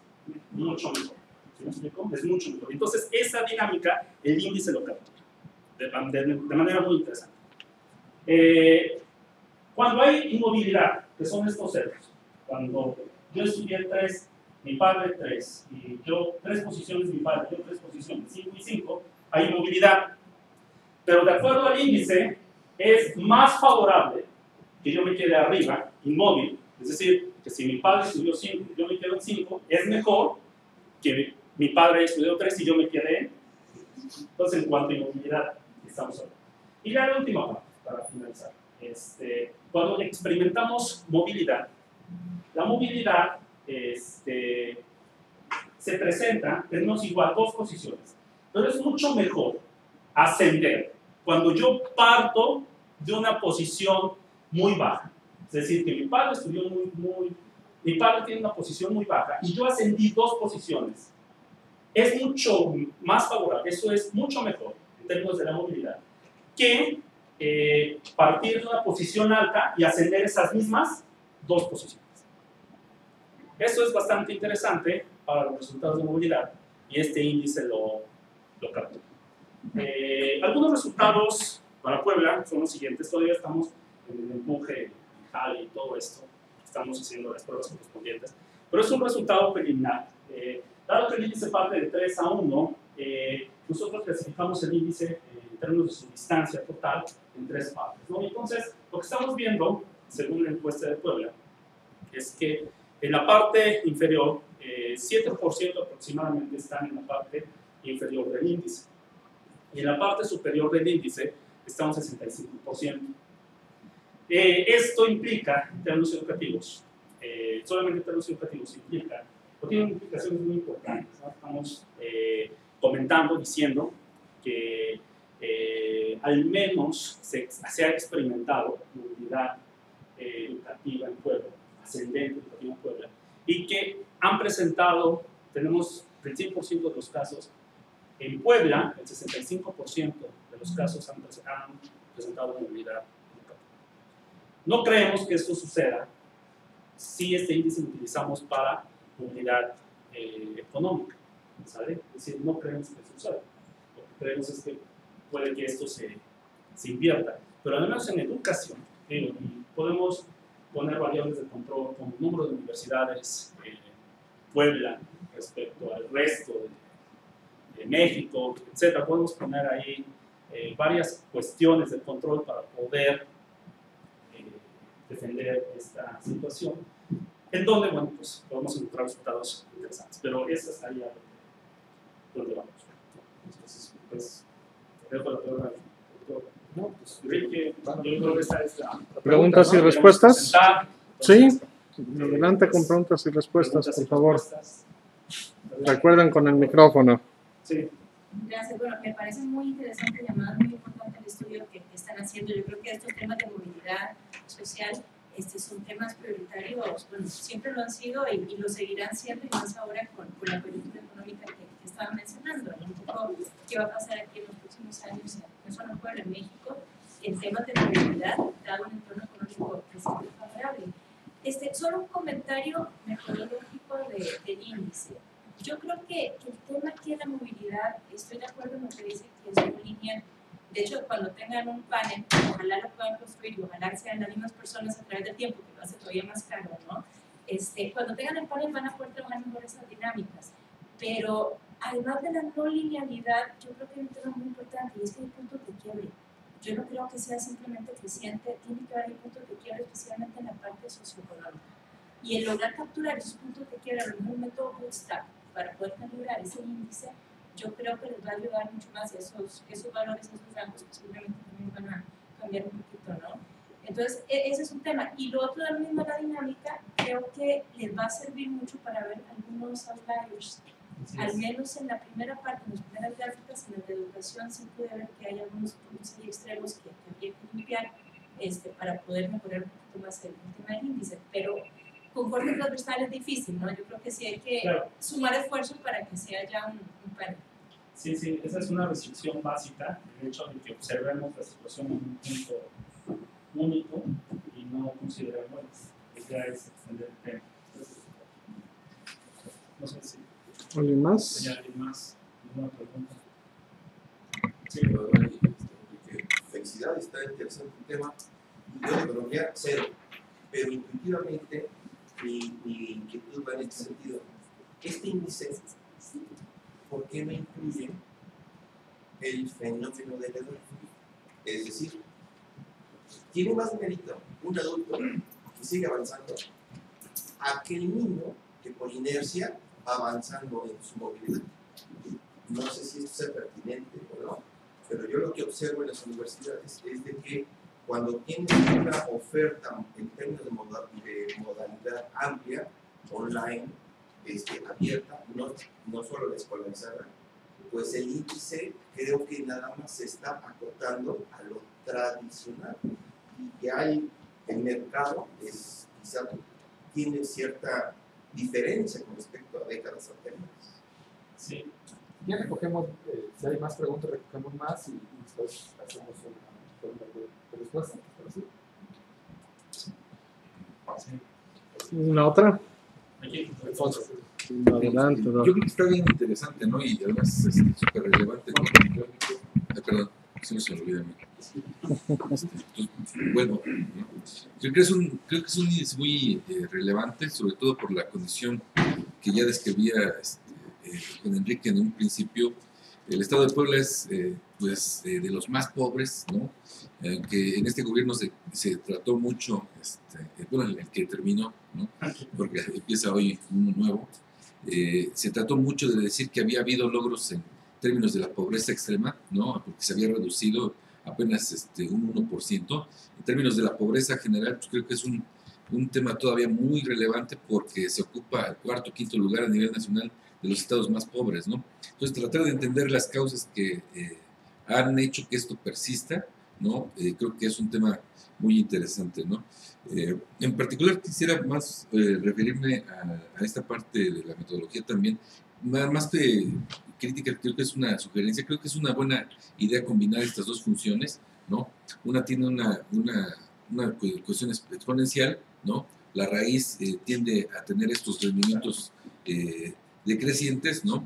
mucho mejor. ¿Sí me explico? Es mucho mejor. Entonces, esa dinámica, el índice lo captura de manera muy interesante. Cuando hay inmovilidad, que son estos ceros, cuando yo estudié 3, mi padre 3, y yo 3 posiciones, mi padre, yo 3 posiciones, 5 y 5, hay inmovilidad. Pero de acuerdo al índice, es más favorable que yo me quede arriba, inmóvil, es decir, que si mi padre estudió 5 y yo me quedo en 5, es mejor que mi padre estudió 3 y yo me quedé en. Entonces, en cuanto a inmovilidad, estamos hablando. Y ya la última parte, para finalizar. Cuando experimentamos movilidad, la movilidad se presenta, tenemos igual 2 posiciones, pero es mucho mejor ascender cuando yo parto de una posición muy baja. Es decir, que mi padre estudió mi padre tiene una posición muy baja y yo ascendí 2 posiciones. Es mucho más favorable, eso es mucho mejor en términos de la movilidad, que partir de una posición alta y ascender esas mismas 2 posiciones. Eso es bastante interesante para los resultados de movilidad y este índice lo captura. Algunos resultados para Puebla son los siguientes. Todavía estamos en el empuje, jale y todo esto. Estamos haciendo las pruebas correspondientes. Pero es un resultado preliminar. Dado que el índice parte de 3 a 1, nosotros clasificamos el índice en términos de su distancia total en 3 partes, ¿no? Entonces, lo que estamos viendo, según la encuesta de Puebla, es que en la parte inferior, 7% aproximadamente están en la parte inferior del índice. Y en la parte superior del índice está un 65%. Esto implica, en términos educativos, solamente en términos educativos implica, o tiene implicaciones muy importantes, ¿no? Estamos comentando, diciendo que al menos se ha experimentado movilidad educativa en Puebla, ascendente educativa en Puebla, y que han presentado, tenemos el 100% de los casos, en Puebla, el 65% de los casos han presentado movilidad educativa. No creemos que esto suceda si este índice lo utilizamos para movilidad económica, ¿sabe? Es decir, no creemos que suceda. Lo que creemos es que puede que esto se invierta. Pero al menos en educación, podemos poner variables de control como el número de universidades Puebla respecto al resto de México, etc. Podemos poner ahí varias cuestiones de control para poder defender esta situación, en donde, bueno, pues podemos encontrar resultados interesantes, pero esa es ahí a donde vamos. Entonces, pues, dejo la palabra al doctor. No, pues, Enrique, yo creo que esta es la ¿Preguntas y ¿no? respuestas? Entonces, Adelante con preguntas y respuestas, preguntas por y favor. respuestas. Recuerden con el micrófono. Sí. Gracias. Bueno, me parece muy interesante, llamada muy importante el estudio que están haciendo. Yo creo que estos temas de movilidad social son temas prioritarios. Bueno, siempre lo han sido y lo seguirán siendo, y más ahora con la coyuntura económica que estaban mencionando, ¿no? Un poco qué va a pasar aquí en los próximos años, no solo en Puebla, en México, en temas de movilidad, dado un entorno económico que siempre es favorable. Solo un comentario metodológico del índice. Yo creo que el tema aquí de la movilidad, estoy de acuerdo en lo que dice que es una línea. De hecho, cuando tengan un panel, ojalá lo puedan construir y ojalá sean las mismas personas a través del tiempo, que lo hace todavía más caro, ¿no? Cuando tengan el panel van a poder trabajar mejor esas dinámicas. Pero además de la no linealidad, yo creo que hay un tema muy importante y es que hay puntos de quiebre. Yo no creo que sea simplemente creciente, tiene que haber puntos de quiebre, especialmente en la parte socioeconómica. Y el lograr capturar esos puntos de quiebre en un método bootstrap para poder calibrar ese índice, yo creo que les va a ayudar mucho más, esos valores, esos rangos posiblemente también van a cambiar un poquito, ¿no? Entonces, ese es un tema. Y lo otro, de mismo la dinámica, creo que les va a servir mucho para ver algunos outliers. Al menos en la primera parte, en las primeras gráficas, en la de educación, sí pude ver que hay algunos puntos ahí extremos que habría que limpiar para poder mejorar un poquito más el tema del índice. Pero con corte transversal es difícil, ¿no? Yo creo que sí hay que sumar esfuerzos para que sea ya un panel. Sí, sí, esa es una restricción básica, el hecho de que observemos la situación en un punto único y no consideremos que ya es extender el tema. Entonces, no sé si ¿Alguien más? hay alguien más, alguna pregunta. sí, la verdad, felicidades, está interesante el tema. Yo de economía, cero, pero intuitivamente mi inquietud va en este sentido. Este índice, ¿por qué no incluye el fenómeno de la edad? Es decir, tiene más mérito un adulto que sigue avanzando a aquel niño que por inercia va avanzando en su movilidad. No sé si esto sea pertinente o no, pero yo lo que observo en las universidades es de que cuando tienes una oferta en términos de modalidad amplia, online, abierta, no solo la escolarizada, pues el índice creo que nada más se está acotando a lo tradicional. Y ya el mercado quizá tiene cierta diferencia con respecto a décadas anteriores. Sí. Ya recogemos, si hay más preguntas, recogemos más y después hacemos una ronda de respuesta. ¿Una otra? Aquí, Alfonso. Adelante, Yo creo que está bien interesante, ¿no? Y además es súper relevante, ¿no? Perdón, se me olvida a mí. Entonces, bueno, ¿no? Yo creo que es un índice muy relevante, sobre todo por la condición que ya describía con Enrique en un principio. El estado de Puebla es pues, de los más pobres, ¿no? Que en este gobierno se trató mucho, bueno, el que terminó, ¿no? Porque empieza hoy uno nuevo. Se trató mucho de decir que había habido logros en términos de la pobreza extrema, ¿no? Porque se había reducido apenas un 1%. En términos de la pobreza general, pues creo que es un tema todavía muy relevante porque se ocupa el cuarto o quinto lugar a nivel nacional de los estados más pobres, ¿no? Entonces, tratar de entender las causas que han hecho que esto persista, ¿no? Creo que es un tema muy interesante, ¿no? En particular quisiera más referirme a esta parte de la metodología también, más que crítica, creo que es una sugerencia, creo que es una buena idea combinar estas dos funciones, ¿no? Una tiene una cuestión exponencial, ¿no? La raíz tiende a tener estos rendimientos decrecientes, ¿no?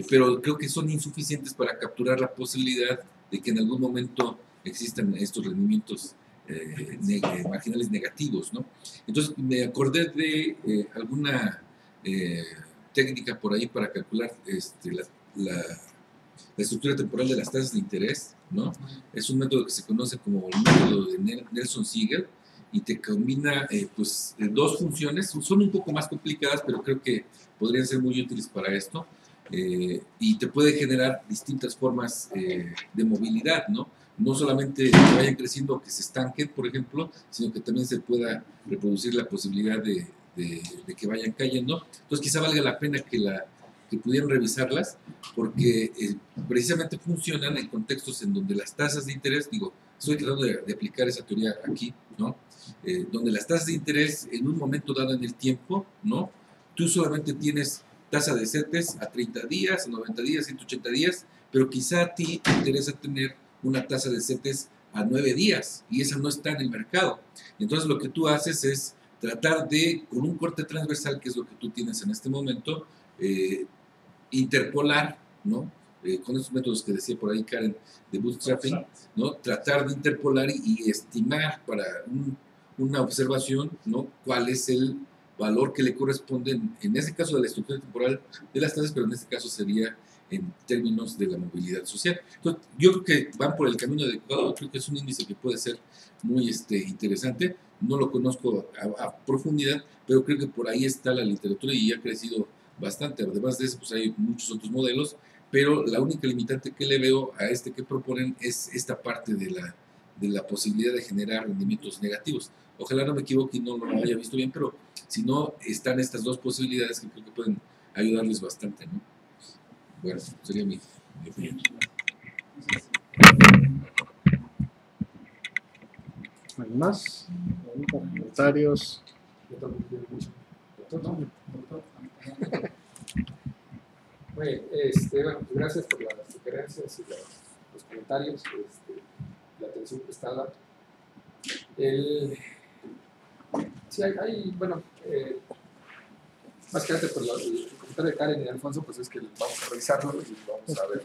Pero creo que son insuficientes para capturar la posibilidad de que en algún momento existan estos rendimientos marginales negativos, ¿no? Entonces me acordé de alguna técnica por ahí para calcular la estructura temporal de las tasas de interés, ¿no? Es un método que se conoce como el método de Nelson Siegel, y te combina pues dos funciones, son un poco más complicadas, pero creo que podrían ser muy útiles para esto, y te puede generar distintas formas de movilidad, ¿no? No solamente que vayan creciendo o que se estanquen, por ejemplo, sino que también se pueda reproducir la posibilidad de que vayan cayendo. Entonces quizá valga la pena que pudieran revisarlas, porque precisamente funcionan en contextos en donde las tasas de interés, digo, estoy tratando de aplicar esa teoría aquí, ¿no? Donde las tasas de interés en un momento dado en el tiempo, ¿no? Tú solamente tienes tasa de CETES a 30 días, a 90 días, 180 días, pero quizá a ti te interesa tener una tasa de CETES a 9 días, y esa no está en el mercado. Entonces lo que tú haces es tratar de, con un corte transversal, que es lo que tú tienes en este momento, interpolar, ¿no? Con estos métodos que decía por ahí Karen de bootstrapping, ¿no? Tratar de interpolar y estimar para una observación, ¿no? Cuál es el valor que le corresponde, en este caso de la estructura temporal de las tasas, pero en este caso sería en términos de la movilidad social. Entonces, yo creo que van por el camino adecuado, creo que es un índice que puede ser muy interesante, no lo conozco a profundidad, pero creo que por ahí está la literatura y ha crecido bastante. Además de eso, pues hay muchos otros modelos, pero la única limitante que le veo a este que proponen es esta parte de la posibilidad de generar rendimientos negativos. Ojalá no me equivoque y no lo haya visto bien, pero si no, están estas dos posibilidades que creo que pueden ayudarles bastante, ¿no? Bueno, sería mi opinión. ¿Algo más? ¿Comentarios? Bueno, pues gracias por las sugerencias y los comentarios, la atención prestada. Sí, bueno, básicamente por el comentario de Karen y de Alfonso, pues es que vamos a revisarlo y vamos a ver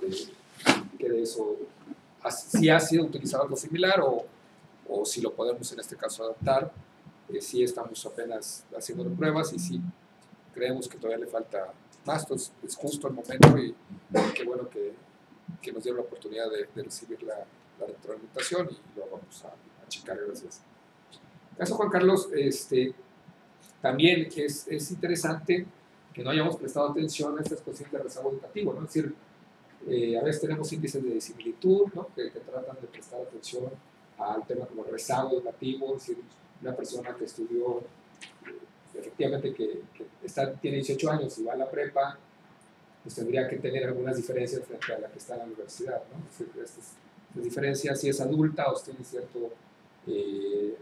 si que de eso si ha sido utilizado algo similar o si lo podemos en este caso adaptar. Si estamos apenas haciendo pruebas y si creemos que todavía le falta más, entonces es justo el momento y qué bueno que nos dieron la oportunidad de recibir la retroalimentación y lo vamos a checar. Gracias. Caso Juan Carlos, también es interesante que no hayamos prestado atención a estas cuestiones de rezago educativo, ¿no? Es decir, a veces tenemos índices de similitud, ¿no? que tratan de prestar atención al tema como rezago educativo, es decir, una persona que estudió, efectivamente que tiene 18 años y va a la prepa, pues tendría que tener algunas diferencias frente a la que está en la universidad, ¿no? Es decir, estas diferencias, si es adulta o tiene cierto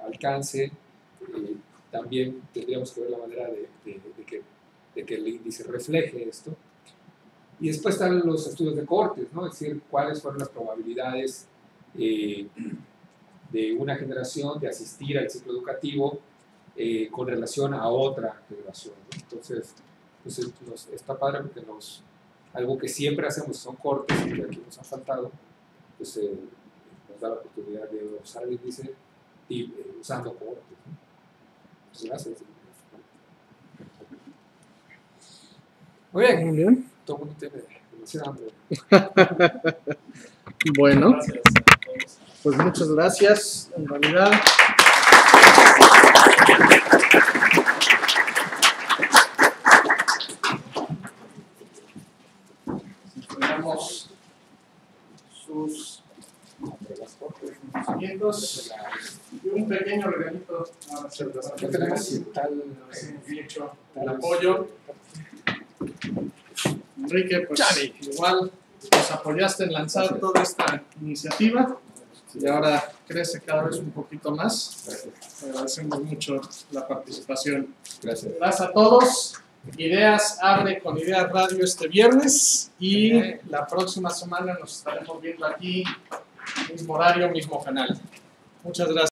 alcance, también tendríamos que ver la manera de que el índice refleje esto. Y después están los estudios de cohortes, ¿no? Es decir, cuáles fueron las probabilidades de una generación de asistir al ciclo educativo con relación a otra generación, ¿no? Entonces está padre porque algo que siempre hacemos son cortes y que aquí nos han faltado, pues nos da la oportunidad de usar el índice y usando cohortes, ¿no? Muchas gracias. Muy bien. Todo el mundo tiene demasiada hambre. Bueno, Gracias a todos. pues muchas gracias. En realidad, tenemos sus conocimientos y un pequeño regalito. ¿Qué tenemos? Hecho el apoyo. Enrique, pues igual nos apoyaste en lanzar toda esta iniciativa y ahora crece cada vez un poquito más. Agradecemos mucho la participación. Gracias. Gracias a todos. Ideas abre con Ideas Radio este viernes y la próxima semana nos estaremos viendo aquí, mismo horario, mismo canal. Muchas gracias.